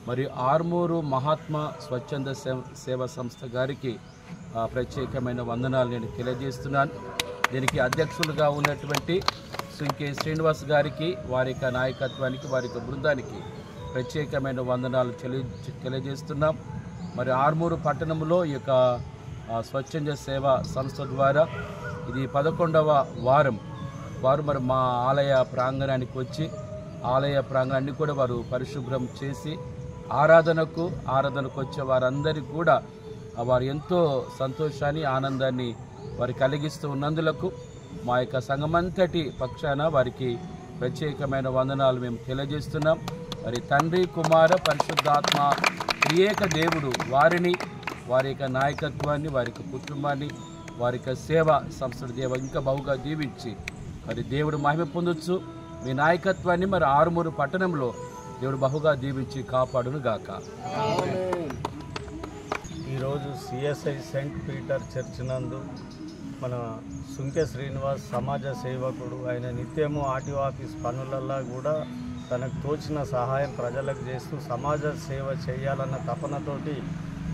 మరి ఆర్మూరు మహాత్మా స్వచ్ఛంద సేవా సంస్థ గారికి ప్రత్యేకమైన వందనాలు నేను తెలియజేస్తున్నాను. దీనికి అధ్యక్షులుగా ఉన్నటువంటి సుంకే శ్రీనివాస్ గారికి, వారి యొక్క నాయకత్వానికి, వారి యొక్క బృందానికి ప్రత్యేకమైన వందనాలు తెలియజేస్తున్నాం. మరి ఆర్మూరు పట్టణంలో ఈ యొక్క స్వచ్ఛంద సేవా సంస్థ ద్వారా ఇది 11వ వారు మరి మా ఆలయ ప్రాంగణానికి వచ్చి ఆలయ ప్రాంగణాన్ని కూడా వారు పరిశుభ్రం చేసి ఆరాధనకు వచ్చే వారందరికీ కూడా వారు ఎంతో సంతోషాన్ని, ఆనందాన్ని వారు కలిగిస్తూ ఉన్నందులకు మా యొక్క సంఘమంతటి పక్షాన వారికి ప్రత్యేకమైన వందనాలు మేము తెలియజేస్తున్నాం. మరి తండ్రి, కుమార, పరిశుద్ధాత్మ త్రియేక దేవుడు వారిని, వారి యొక్క నాయకత్వాన్ని, వారి యొక్క కుటుంబాన్ని, వారి యొక్క సేవా సంస్థ దేవ ఇంకా బహుగా దీవించి మరి దేవుడు మహిమ పొందొచ్చు. మీ నాయకత్వాన్ని మరి ఆరుమూరు పట్టణంలో దేవుడు బహుగా దీవించి కాపాడును గాక. ఈరోజు సిఎస్ఐ సెయింట్ పీటర్ చర్చ్ నందు మన సుంకే శ్రీనివాస్ సమాజ సేవకుడు. ఆయన నిత్యము ఆర్టీఓ ఆఫీస్ పనులల్లో కూడా తనకు తోచిన సహాయం ప్రజలకు చేస్తూ సమాజ సేవ చేయాలన్న తపనతోటి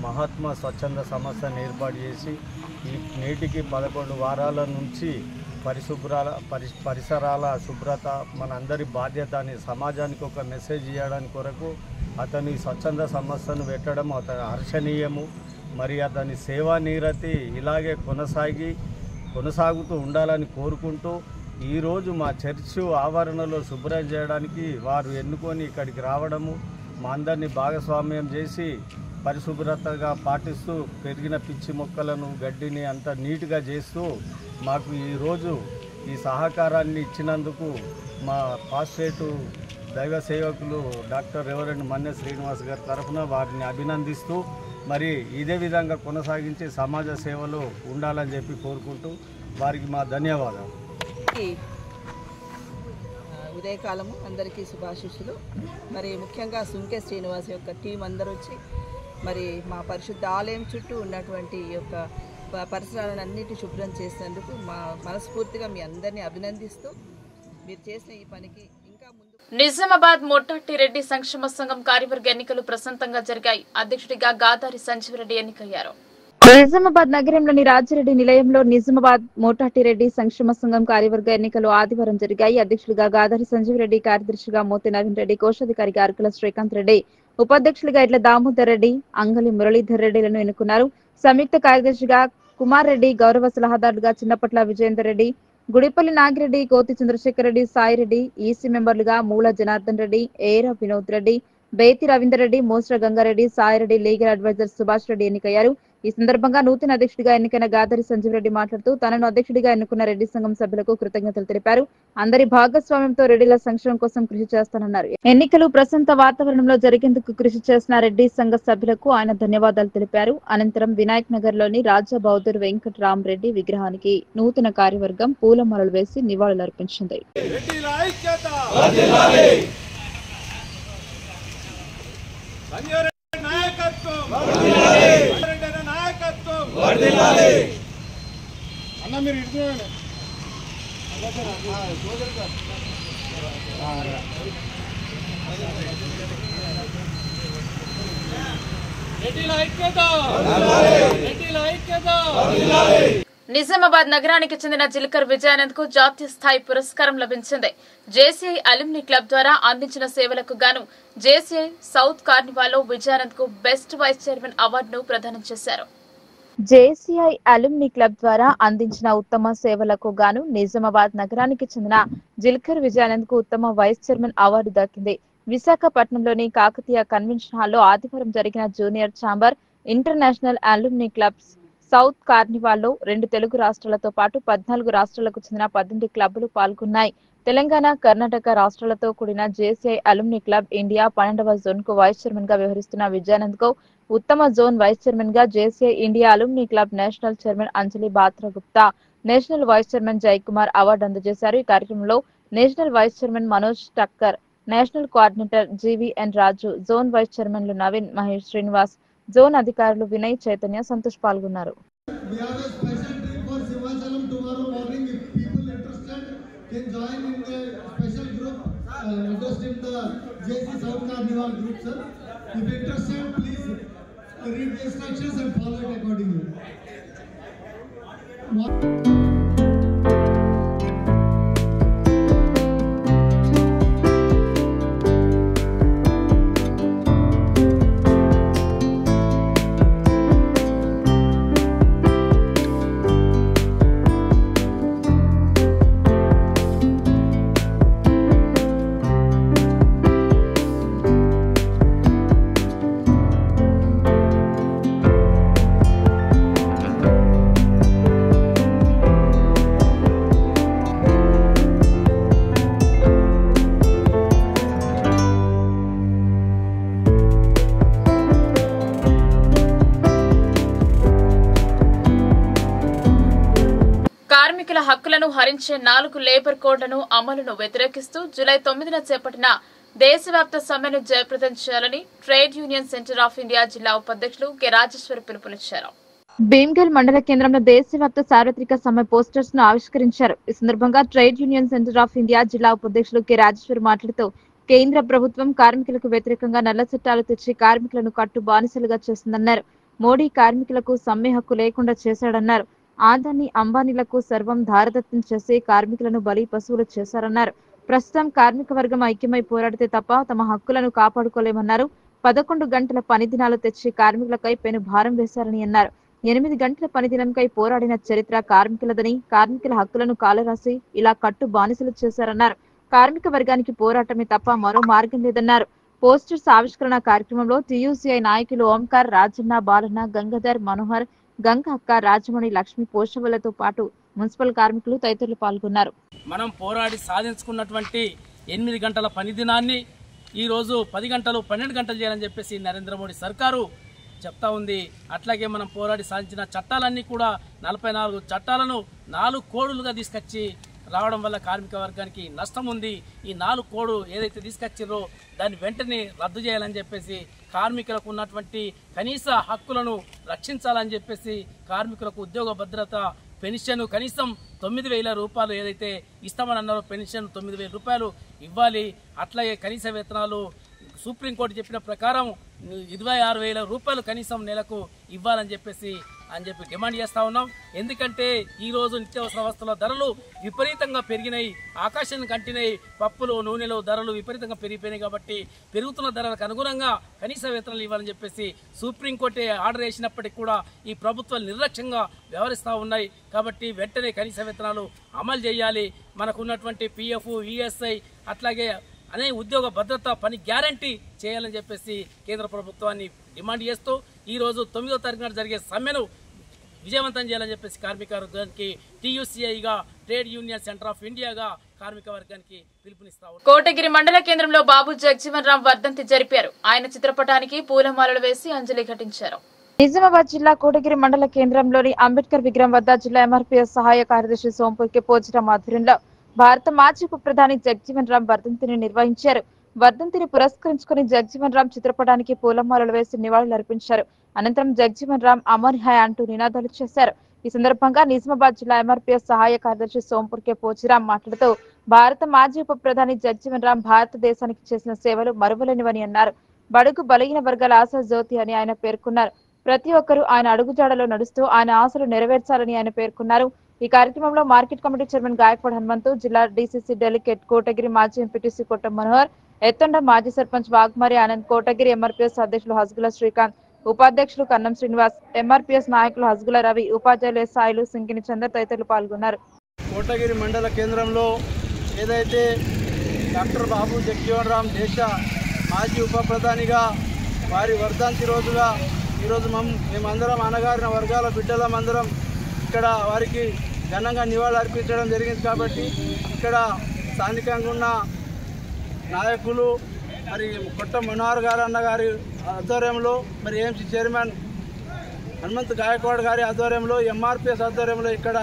మహాత్మా స్వచ్ఛంద సంస్థను ఏర్పాటు చేసి ఈ నేటికి 11 వారాల నుంచి పరిసరాల శుభ్రత మనందరి బాధ్యత అని సమాజానికి ఒక మెసేజ్ ఇవ్వడానికి కొరకు అతని స్వచ్ఛంద సంస్థను పెట్టడం అతని హర్షణీయము. మరి అతని సేవా నిరతి ఇలాగే కొనసాగుతూ ఉండాలని కోరుకుంటూ ఈరోజు మా చర్చు ఆవరణలో శుభ్రం చేయడానికి వారు ఎన్నుకొని ఇక్కడికి రావడము, మా అందరినీ భాగస్వామ్యం చేసి పరిశుభ్రతగా పాటిస్తూ పెరిగిన పిచ్చి మొక్కలను, గడ్డిని అంత నీట్గా చేస్తూ మాకు ఈరోజు ఈ సహకారాన్ని ఇచ్చినందుకు మా పాస్టేటు దైవ సేవకులు డాక్టర్ రెవరెండ్ మన్నె శ్రీనివాస్ గారి తరఫున వారిని అభినందిస్తూ మరి ఇదే విధంగా కొనసాగించి సమాజ సేవలో ఉండాలని చెప్పి కోరుకుంటూ వారికి మా ధన్యవాదాలు. ఉదయకాలము అందరికీ శుభాశిష్యులు. మరి ముఖ్యంగా సుంకే శ్రీనివాస్ యొక్క టీం అందరూ వచ్చి మరి మా పరిశుద్ధ ఆలయం చుట్టూ ఉన్నటువంటి ఈ యొక్క పరిసరాలను అన్నిటి శుభ్రం చేసినందుకు మా మనస్ఫూర్తిగా మీ అందరినీ అభినందిస్తూ మీరు చేసిన ఈ పనికి ఇంకా ముందు. నిజామాబాద్ మోటాటిరెడ్డి సంక్షేమ సంఘం కార్యవర్గ ఎన్నికలు ప్రశాంతంగా జరిగాయి. అధ్యక్షుడిగా గాదారి సంజీవరెడ్డి ఎన్నికయ్యారు. నిజామాబాద్ నగరంలోని రాజిరెడ్డి నిలయంలో నిజామాబాద్ మోటాటిరెడ్డి సంక్షేమ సంఘం కార్యవర్గ ఎన్నికలు ఆదివారం జరిగాయి. అధ్యక్షులుగా గాదారి సంజీవరెడ్డి, కార్యదర్శిగా మోతి నవీన్ రెడ్డి, కోశాధికారిగా అరకుల శ్రీకాంత్ రెడ్డి, ఉపాధ్యక్షులుగా ఇట్ల దామోదర్ రెడ్డి, అంగలి మురళీధర్ రెడ్డిలను ఎన్నుకున్నారు. సంయుక్త కార్యదర్శిగా కుమార్ రెడ్డి, గౌరవ సలహాదారులుగా చిన్నపట్ల విజయేందర్ రెడ్డి, గుడిపల్లి నాగిరెడ్డి, కోతి చంద్రశేఖర్ రెడ్డి, సాయిరెడ్డి, ఈసీ మెంబర్లుగా మూల జనార్దన్ రెడ్డి, ఏర వినోద్ రెడ్డి, బేతి రవీందర్ రెడ్డి, మోస్ర గంగారెడ్డి, సాయిరెడ్డి, లీగల్ అడ్వైజర్ సుభాష్ రెడ్డి ఎన్నికయ్యారు. ఈ సందర్భంగా నూతన అధ్యక్షుడిగా ఎన్నికైన గాదారి సంజీవ్ రెడ్డి మాట్లాడుతూ తనను అధ్యక్షుడిగా ఎన్నుకున్న రెడ్డి సంఘం సభ్యులకు కృతజ్ఞతలు తెలిపారు. అందరి భాగస్వామ్యంతో రెడ్డిల సంక్షేమం కోసం కృషి చేస్తానన్నారు. ఎన్నికలు ప్రశాంత వాతావరణంలో జరిగేందుకు కృషి చేసిన రెడ్డి సంఘ సభ్యులకు ఆయన ధన్యవాదాలు తెలిపారు. అనంతరం వినాయక్ నగర్ లోని రాజా బౌద్ధర్ వెంకటరామ్ రెడ్డి విగ్రహానికి నూతన కార్యవర్గం పూలమాలలు వేసి నివాళులర్పించింది. అన్న మీరు ఇడుతున్నాను నిజామాబాద్ నగరానికి చెందిన జిల్కర్ విజయానంద్ కు జాతీయ స్థాయి పురస్కారం లభించింది. జేసీఐ అలుమ్ని క్లబ్ ద్వారా అందించిన సేవలకు గాను జేసీఐ సౌత్ కార్నివాల్లో విజయానంద్ కు బెస్ట్ వైస్ చైర్మన్ అవార్డును ప్రదానం చేశారు. జేసీఐ అలుమ్ని క్లబ్ ద్వారా అందించిన ఉత్తమ సేవలకు గాను నిజామాబాద్ నగరానికి చెందిన జిల్కర్ విజయానంద్ కు ఉత్తమ వైస్ చైర్మన్ అవార్డు దక్కింది. విశాఖపట్నంలోని కాకతీయ కన్వెన్షన్ హాల్లో ఆదివారం జరిగిన junior chamber international alumni clubs south కార్నివాల్లో 2 తెలుగు రాష్ట్రాలతో పాటు 14 రాష్ట్రాలకు చెందిన 18 క్లబ్లు పాల్గొన్నాయి. తెలంగాణ, కర్ణాటక రాష్ట్రాలతో కూడిన జేసీఐ అల్యూమినీ క్లబ్ ఇండియా 12వ జోన్ కు వైస్ చైర్మన్ గా వ్యవహరిస్తున్న విజయానంద్ కు ఉత్తమ జోన్ వైస్ చైర్మన్ గా JCI India alumni club national chairman Anjali Batra Gupta, national vice chairman Jayakumar award అందజేశారు. ఈ కార్యక్రమంలో national vice chairman Manoj Thakkar, national coordinator GVN Raju, zone vice చైర్మన్లు నవీన్, మహేష్, శ్రీనివాస్, జోన్ అధికారులు వినయ్, చైతన్య, సంతోష్ పాల్గొన్నారు. కార్మికుల హక్కులను హరించే 4 లేబర్ కోడ్లను అమలును వ్యతిరేకిస్తూ జూలై 9న చేపట్టిన దేశవ్యాప్త సమ్మెను జయప్రదం చేయాలని trade union centre of India జిల్లా ఉపాధ్యక్షులు కె రాజేశ్వరి పిలుపునిచ్చారు. భీమ్గల్ మండల కేంద్రంలో దేశవ్యాప్త సార్వత్రిక సమ్మె పోస్టర్స్ ను ఆవిష్కరించారు. ఈ సందర్భంగా trade union centre of India జిల్లా ఉపాధ్యక్షులు కె రాజేశ్వరి మాట్లాడుతూ కేంద్ర ప్రభుత్వం కార్మికులకు వ్యతిరేకంగా నల్ల చట్టాలు తెచ్చి కార్మికులను కట్టు బానిసలుగా చేసిందన్నారు. మోడీ కార్మికులకు సమ్మె హక్కు లేకుండా చేశాడన్నారు. ఆదాని, అంబానీలకు సర్వం ధారదత్తం చేసి కార్మికులను బలి పశువులు చేశారన్నారు. ప్రస్తుతం కార్మిక వర్గం ఐక్యమై పోరాడితే తప్ప తమ హక్కులను కాపాడుకోలేమన్నారు. 11 గంటల పని దినాలు తెచ్చి కార్మికులకై పెను భారం వేశారని అన్నారు. 8 గంటల పని దినంకై పోరాడిన చరిత్ర కార్మికులదని, కార్మికుల హక్కులను కాలరాసి ఇలా కట్టు బానిసలు చేశారన్నారు. కార్మిక వర్గానికి పోరాటమే తప్ప మరో మార్గం లేదన్నారు. పోస్టర్స్ ఆవిష్కరణ కార్యక్రమంలో టీయూసీఐ నాయకులు ఓంకార్, రాజన్న, బాలన్న, గంగాధర్, మనోహర్, గంగ అక్క, రాజమణి, లక్ష్మి, పోషవలతో పాటు మున్సిపల్ కార్మికులు తదితరులు పాల్గొన్నారు. మనం పోరాడి సాధించుకున్నటువంటి 8 గంటల పని దినాన్ని ఈరోజు 10 గంటలు 12 గంటలు చేయాలని చెప్పేసి నరేంద్ర మోడీ సర్కారు చెప్తా ఉంది. అట్లాగే మనం పోరాడి సాధించిన చట్టాలన్నీ కూడా 44 చట్టాలను 4 కోడులుగా తీసుకొచ్చి రావడం వల్ల కార్మిక వర్గానికి నష్టం ఉంది. ఈ 4 కోడు ఏదైతే తీసుకొచ్చారో దాన్ని వెంటనే రద్దు చేయాలని చెప్పేసి, కార్మికులకు ఉన్నటువంటి కనీస హక్కులను రక్షించాలని చెప్పేసి, కార్మికులకు ఉద్యోగ భద్రత, పెన్షన్ కనీసం 9,000 రూపాయలు ఏదైతే ఇస్తామని అన్నారో పెన్షన్ 9,000 రూపాయలు ఇవ్వాలి. అట్లాగే కనీస వేతనాలు సుప్రీంకోర్టు చెప్పిన ప్రకారం 26,000 రూపాయలు కనీసం నెలకు ఇవ్వాలని చెప్పి డిమాండ్ చేస్తా ఉన్నాం. ఎందుకంటే ఈరోజు నిత్యావసర వస్తువుల ధరలు విపరీతంగా పెరిగినాయి, ఆకాశాన్ని కంటినాయి. పప్పులు, నూనెలు ధరలు విపరీతంగా పెరిగిపోయినాయి. కాబట్టి పెరుగుతున్న ధరలకు అనుగుణంగా కనీస వేతనాలు ఇవ్వాలని చెప్పేసి సుప్రీంకోర్టు ఆర్డర్ వేసినప్పటికీ కూడా ఈ ప్రభుత్వాలు నిర్లక్ష్యంగా వ్యవహరిస్తూ ఉన్నాయి. కాబట్టి వెంటనే కనీస వేతనాలు అమలు చేయాలి. మనకున్నటువంటి PF, ESI అట్లాగే అనే ఉద్యోగ భద్రత, పని గ్యారంటీ చేయాలని చెప్పేసి కేంద్ర ప్రభుత్వాన్ని డిమాండ్ చేస్తూ ఈరోజు 9వ తారీఖున జరిగే సమ్మెను విజయవంతం చేయాలని చెప్పేసి కార్మిక వర్గానికి టీయూసీఐగా, ట్రేడ్ యూనియన్ సెంటర్ ఆఫ్ ఇండియాగా కార్మిక వర్గానికి పిలుపునిస్తా. కోటగిరి మండల కేంద్రంలో బాబు జగజీవన్ రామ్ వర్ధంతి జరిపారు. ఆయన చిత్రపటానికి పూలమాలలు వేసి అంజలి ఘటించారు. నిజామాబాద్ జిల్లా కోటగిరి మండల కేంద్రంలోని అంబేద్కర్ విగ్రహం వద్ద జిల్లా MRPS సహాయ కార్యదర్శి సోంపూర్కి పోజిరామ్ ఆధ్వర్యంలో భారత మాజీ ఉప ప్రధాని జగజీవన్ రామ్ వర్ధంతిని నిర్వహించారు. వర్ధంతిని పురస్కరించుకుని జగజీవన్ రామ్ చిత్రపటానికి పూలమాలలు వేసి నివాళులర్పించారు. అనంతరం జగజీవన్ రామ్ అమర్ హై అంటూ నినాదాలు చేశారు. ఈ సందర్భంగా నిజామాబాద్ జిల్లా MRPS సహాయ కార్యదర్శి సోంపూర్కే పోచిరామ్ మాట్లాడుతూ భారత మాజీ ఉప ప్రధాని జగజీవన్ రామ్ భారతదేశానికి చేసిన సేవలు మరువలేనివని అన్నారు. బడుగు బలహీన వర్గాల ఆశా జ్యోతి అని ఆయన పేర్కొన్నారు. ప్రతి ఒక్కరూ ఆయన అడుగుజాడలో నడుస్తూ ఆయన ఆశలు నెరవేర్చాలని ఆయన పేర్కొన్నారు. ఈ కార్యక్రమంలో market committee chairman Gaikwad Hanumanthu, జిల్లా DCC డెలిగేట్ కోటగిరి మాజీ ఎంపీటీసీ కొట్ట మనోహర్, ఎత్తండ మాజీ సర్పంచ్ వాగ్మారి ఆనంద్, కోటగిరి MRPS అధ్యక్షులు హస్గుల శ్రీకాంత్, ఉపాధ్యక్షులు కన్నం శ్రీనివాస్, MRPS నాయకులు హస్గుల రవి, ఉపాధ్యాయులు సాయిలు, సింకిని చందర్ తదితరులు పాల్గొన్నారు. కోటగిరి మండల కేంద్రంలో ఏదైతే డాక్టర్ బాబు జగజీవన్ రామ్ దేశ మాజీ ఉప ప్రధానిగా వారి వర్ధంతి రోజుగా ఈరోజు మేమందరం అణగారిన వర్గాల బిడ్డలమందరం ఇక్కడ వారికి ఘనంగా నివాళులు అర్పించడం జరిగింది. కాబట్టి ఇక్కడ స్థానికంగా ఉన్న నాయకులు మరి కొట్ట మనోహర్ గారు అన్న గారి ఆధ్వర్యంలో, మరి ఏఎంసీ చైర్మన్ హనుమంత్ గాయకవాడ్ గారి ఆధ్వర్యంలో, ఎంఆర్పిఎస్ ఆధ్వర్యంలో ఇక్కడ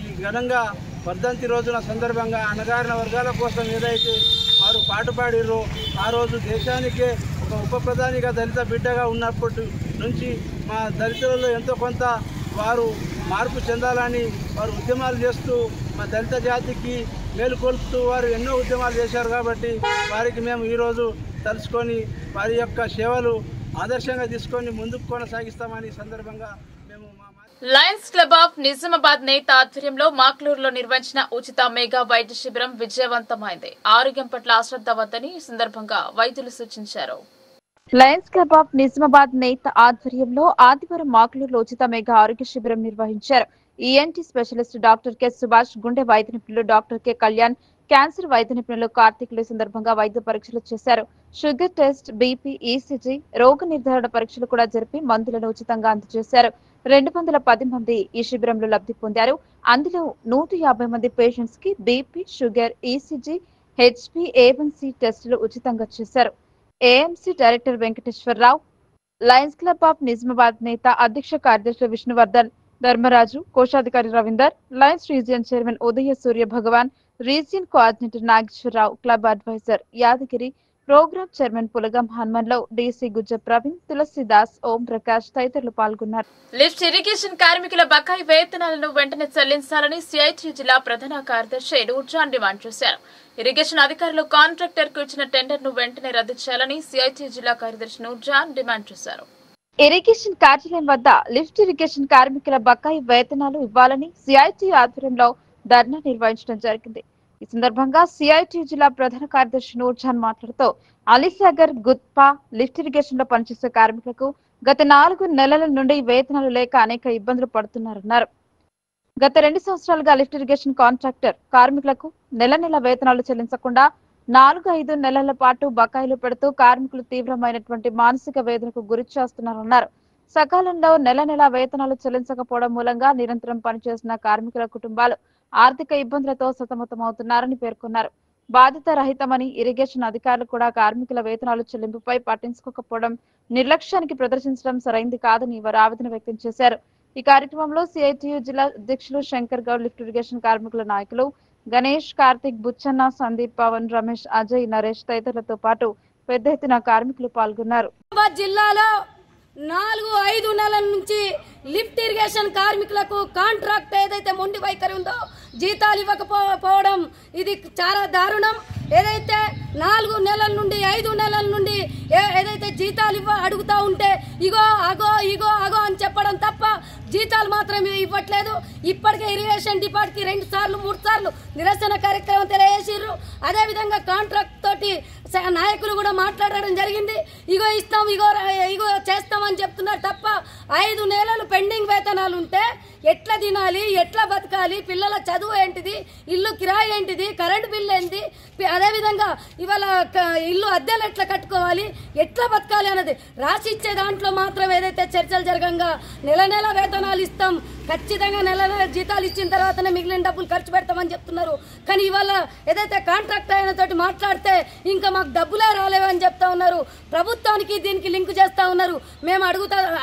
ఈ ఘనంగా వర్ధంతి రోజున సందర్భంగా అణగారిన వర్గాల కోసం ఏదైతే వారు పాటుపాడిరో ఆ రోజు దేశానికే ఒక ఉప ప్రధానిగా దళిత బిడ్డగా ఉన్నప్పటి నుంచి మా దళితులలో ఎంతో కొంత వారు మార్పు చెందాలని వారు ఉద్యమాలు చేస్తూ మా దళిత జాతికి మేలుకొల్పుతూ వారు ఎన్నో ఉద్యమాలు చేశారు. కాబట్టి వారికి మేము ఈరోజు తలుచుకొని వారి యొక్క సేవలు ఆదర్శంగా తీసుకొని ముందుకు కొనసాగిస్తామని సందర్భంగా మేము లయన్స్ క్లబ్ ఆఫ్ నిజామాబాద్ నేత ఆధ్వర్యంలో మాక్లూరులో నిర్వహించిన ఉచిత మెగా వైద్య శిబిరం విజయవంతమైంది. ఆరోగ్యం పట్ల అశ్రద్ధ వద్దని ఈ సందర్భంగా వైద్యులు సూచించారు. లయన్స్ క్లబ్ ఆఫ్ నిజామాబాద్ నేత ఆధ్వర్యంలో ఆదివారం మాక్లూరులో ఉచిత మెగా ఆరోగ్య శిబిరం నిర్వహించారు. ENT specialist doctor K Subhash, గుండె వైద్య నిపుణులు డాక్టర్ కె కళ్యాణ్, క్యాన్సర్ వైద్య నిపుణులు కార్తీకులు సందర్భంగా వైద్య పరీక్షలు చేశారు. షుగర్ టెస్ట్, బీపీ, ఈసీజీ, రోగ నిర్ధారణ పరీక్షలు కూడా జరిపి మందులను ఉచితంగా అందజేశారు. 210 మంది ఈ శిబిరంలో లబ్ధి పొందారు. అందులో 150 మంది పేషెంట్స్ కి BP, sugar, ECG, HP, A1C టెస్టులు ఉచితంగా చేశారు. AMC director Venkateswararao, Lions club of Nizamabad నేత అధ్యక్ష కార్యదర్శి విష్ణువర్ధన్, ధర్మరాజు, కోశాధికారి Ravinder, Lions region chairman Udaya Surya Bhagavan, region coordinator Nageswararao, club advisor Yadagiri, program chairman Pulagam హనుమన్లో డీసీ గుజ్జ ప్రవీణ్, తులసిదాస్, ఓం ప్రకాష్ తదితరులు పాల్గొన్నారు. లిఫ్ట్ ఇరిగేషన్ కార్మికుల బకాయి వేతనాలను వెంటనే చెల్లించాలని సిఐటి జిల్లా ప్రధాన కార్యదర్శి నూర్జాన్ డిమాండ్ చేశారు. ఇరిగేషన్ అధికారులు కాంట్రాక్టర్ కు ఇచ్చిన టెండర్ ను వెంటనే రద్దు చేయాలని సిఐటి జిల్లా కార్యదర్శి నూర్జాన్ డిమాండ్ చేశారు. ఇరిగేషన్ కార్యాలయం వద్ద లిఫ్ట్ ఇరిగేషన్ కార్మికుల బకాయి వేతనాలు ఇవ్వాలని సిఐటి ఆధ్వర్యంలో ధర్నా నిర్వహించడం జరిగింది. ఈ సందర్భంగా సిఐటి జిల్లా ప్రధాన కార్యదర్శి నూర్జాన్ మాట్లాడుతూ అలీసాగర్, గుత్పా లిఫ్ట్ ఇరిగేషన్ లో పనిచేసే కార్మికులకు గత 4 నెలల నుండి వేతనాలు లేక అనేక ఇబ్బందులు పడుతున్నారన్నారు. గత 2 సంవత్సరాలుగా లిఫ్ట్ ఇరిగేషన్ కాంట్రాక్టర్ కార్మికులకు నెల వేతనాలు చెల్లించకుండా 4-5 నెలల పాటు బకాయిలు పెడుతూ కార్మికులు తీవ్రమైనటువంటి మానసిక వేదనకు గురి చేస్తున్నారన్నారు. సకాలంలో నెల వేతనాలు చెల్లించకపోవడం మూలంగా నిరంతరం పనిచేసిన కార్మికుల కుటుంబాలు ఆర్థిక ఇబ్బందులతో సతమతమవుతున్నారని పేర్కొన్నారు. బాధ్యత రహితమని, ఇరిగేషన్ అధికారులు కూడా కార్మికుల వేతనాలు చెల్లింపుపై పట్టించుకోకపోవడం, నిర్లక్ష్యానికి ప్రదర్శించడం సరైంది కాదని వారు ఆవేదన వ్యక్తం చేశారు. ఈ కార్యక్రమంలో సిఐటియు జిల్లా అధ్యక్షులు శంకర్ గౌడ్, లిఫ్ట్ ఇరిగేషన్ కార్మికుల నాయకులు గణేష్, కార్తిక్, బుచ్చన్న, సందీప్, పవన్, రమేష్, అజయ్, నరేష్ తదితరులతో పాటు పెద్ద ఎత్తున కార్మికులు పాల్గొన్నారు. జిల్లాలో 4-5 నెలల నుంచి లిఫ్ట్ ఇరిగేషన్ కార్మికులకు కాంట్రాక్ట్ ఏదైతే మొండి వైఖరి ఉందో జీతాలు ఇవ్వకపోవడం ఇది చాలా దారుణం. ఏదైతే 4 నెలల నుండి 5 నెలల నుండి ఏదైతే జీతాలు అడుగుతా ఉంటే ఇగో అగో ఇగో అగో అని చెప్పడం తప్ప జీతాలు మాత్రం ఇవ్వట్లేదు. ఇప్పటికే ఇరిగేషన్ డిపార్ట్కి 2 సార్లు 3 సార్లు నిరసన కార్యక్రమం తెలియజేసిర్రు. అదేవిధంగా కాంట్రాక్ట్ తోటి నాయకులు కూడా మాట్లాడడం జరిగింది. ఇగో ఇస్తాం, ఇగో చేస్తామని చెప్తున్నారు తప్ప 5 నెలలు పెండింగ్ వేతనాలు ఉంటే ఎట్లా తినాలి, ఎట్లా బతకాలి, పిల్లల చదువు ఏంటిది, ఇల్లు కిరాయి ఏంటిది, కరెంటు బిల్లు ఏంటి, అదేవిధంగా ఇవాళ ఇల్లు అద్దెలు ఎట్లా కట్టుకోవాలి, ఎట్లా బతకాలి అన్నది రాసి ఇచ్చే దాంట్లో మాత్రం ఏదైతే చర్చలు జరగంగా నెల వేతనాలు ఇస్తాం, ఖచ్చితంగా నెల జీతాలు ఇచ్చిన తర్వాతనే మిగిలిన డబ్బులు ఖర్చు పెడతామని చెప్తున్నారు. కానీ ఇవాళ ఏదైతే కాంట్రాక్ట్ అయిన తోటి మాట్లాడితే ఇంకా మాకు డబ్బులే రాలేవని చెప్తా ఉన్నారు. ప్రభుత్వానికి దీనికి లింక్ చేస్తా ఉన్నారు. మేము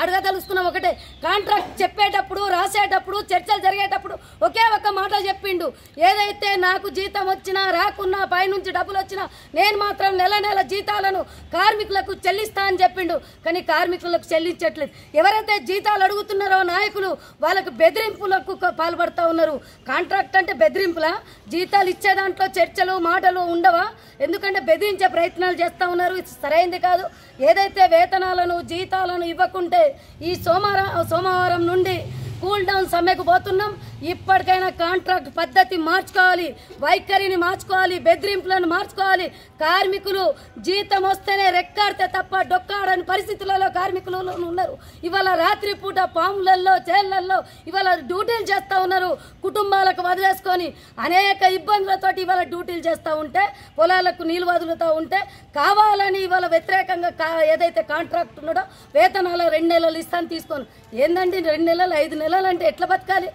అడగదలుస్తున్నాం ఒకటే, కాంట్రాక్ట్ చెప్పేటప్పుడు, రాసేటప్పుడు, చర్చలు జరిగేటప్పుడు ఒకే ఒక్క మాట చెప్పిండు, ఏదైతే నాకు జీతం వచ్చినా రాకున్నా పైనుంచి డబ్బులు వచ్చినా నేను మాత్రం నెల జీతాలను కార్మికులకు చెల్లిస్తా అని చెప్పిండు. కానీ కార్మికులకు చెల్లించట్లేదు. ఎవరైతే జీతాలు అడుగుతున్నారో నాయకులు వాళ్ళకు బెదిరింపులకు పాల్పడతా ఉన్నారు. కాంట్రాక్ట్ అంటే బెదిరింపులా? జీతాలు ఇచ్చే దాంట్లో చర్చలు మాటలు ఉండవా? ఎందుకంటే బెదిరించే ప్రయత్నాలు చేస్తూ ఉన్నారు. ఇది సరైంది కాదు. ఏదైతే వేతనాలను జీతాలను ఇవ్వకుంటే ఈ సోమవారం నుండి కూల్ డౌన్ సమ్మెకు పోతున్నాం. ఇప్పటికైనా కాంట్రాక్ట్ పద్ధతి మార్చుకోవాలి, వైఖరిని మార్చుకోవాలి, బెదిరింపులను మార్చుకోవాలి. కార్మికులు జీతం వస్తేనే రెక్కాడితే తప్ప డొక్కాడని పరిస్థితులలో కార్మికులు ఉన్నారు. ఇవాళ రాత్రి పూట పాములలో చేళ్లలో ఇవాళ డ్యూటీలు చేస్తూ ఉన్నారు. కుటుంబాలకు వదిలేసుకొని అనేక ఇబ్బందులతోటి ఇవాళ డ్యూటీలు చేస్తూ ఉంటే, పొలాలకు నీళ్లు వదులుతూ ఉంటే కావాలని ఇవాళ వ్యతిరేకంగా ఏదైతే కాంట్రాక్ట్ ఉన్నాడో వేతనాలు 2 నెలలు ఇస్తాను తీసుకొని ఏందండి 2 నెలలు 5 నెలలు అంటే ఎట్లా బతకాలి?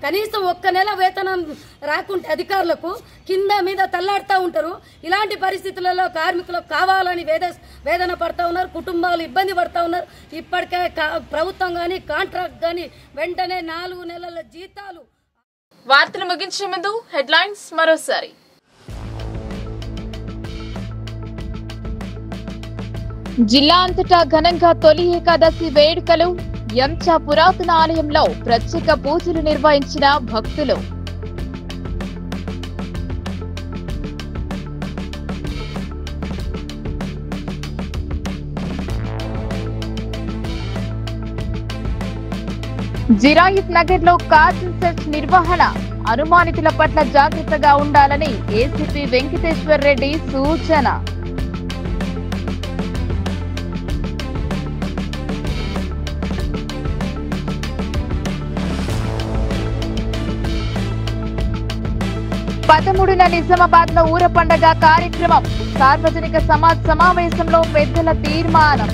కనీసం 1 నెల వేతనం రాకుంటే అధికారులకు కింద మీద తల్లాడుతూ ఉంటారు. ఇలాంటి పరిస్థితులలో కార్మికులకు కావాలని వేదన పడతా ఉన్నారు, కుటుంబాలు ఇబ్బంది పడతా ఉన్నారు. ఇప్పటికే ప్రభుత్వం కానీ కాంట్రాక్ట్ కానీ వెంటనే 4 నెలల జీతాలు. వార్తలు ముగించే ముందు హెడ్లైన్స్ మరోసారి. జిల్లా అంతటా ఘనంగా తొలి ఏకాదశి వేడుకలు. ఎంచా పురాతన ఆలయంలో ప్రత్యేక పూజలు నిర్వహించిన భక్తులు. జిరాయిత్ నగర్ లో కార్డన్ సెర్చ్ నిర్వహణ. అనుమానితుల పట్ల జాగ్రత్తగా ఉండాలని ఏసీపీ వెంకటేశ్వర్ రెడ్డి సూచన. పదమూడున నిజామాబాద్ లో ఊర పండగ కార్యక్రమం. సార్వజనిక సమావేశంలో పెద్దల తీర్మానం.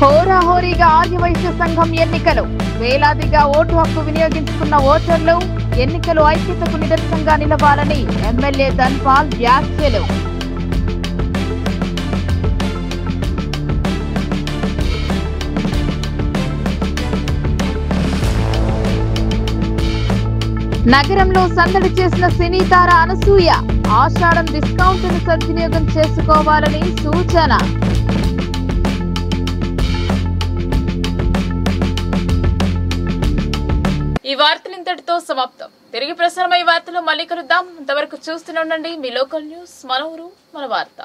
హోరాహోరీగా ఆర్యవైశ్య సంఘం ఎన్నికలు. వేలాదిగా ఓటు హక్కు వినియోగించుకున్న ఓటర్లు. ఎన్నికలు ఐక్యతకు నిదర్శనంగా నిలవాలని ఎమ్మెల్యే ధన్పాల్ వ్యాఖ్యలు. నగరంలో సందడి చేసిన సినీ తార అనసూయ. ఆషాఢం డిస్కౌంట్ను సద్వినియోగం చేసుకోవాలని సూచన. ఈ వార్తలు ఇంతటితో సమాప్తం. తిరిగి ప్రసారమయ్యే వార్తలు మళ్ళీ కలుద్దాం. అంతవరకు చూస్తూనే ఉండండి మీ లోకల్ న్యూస్. మన ఊరు మన వార్త.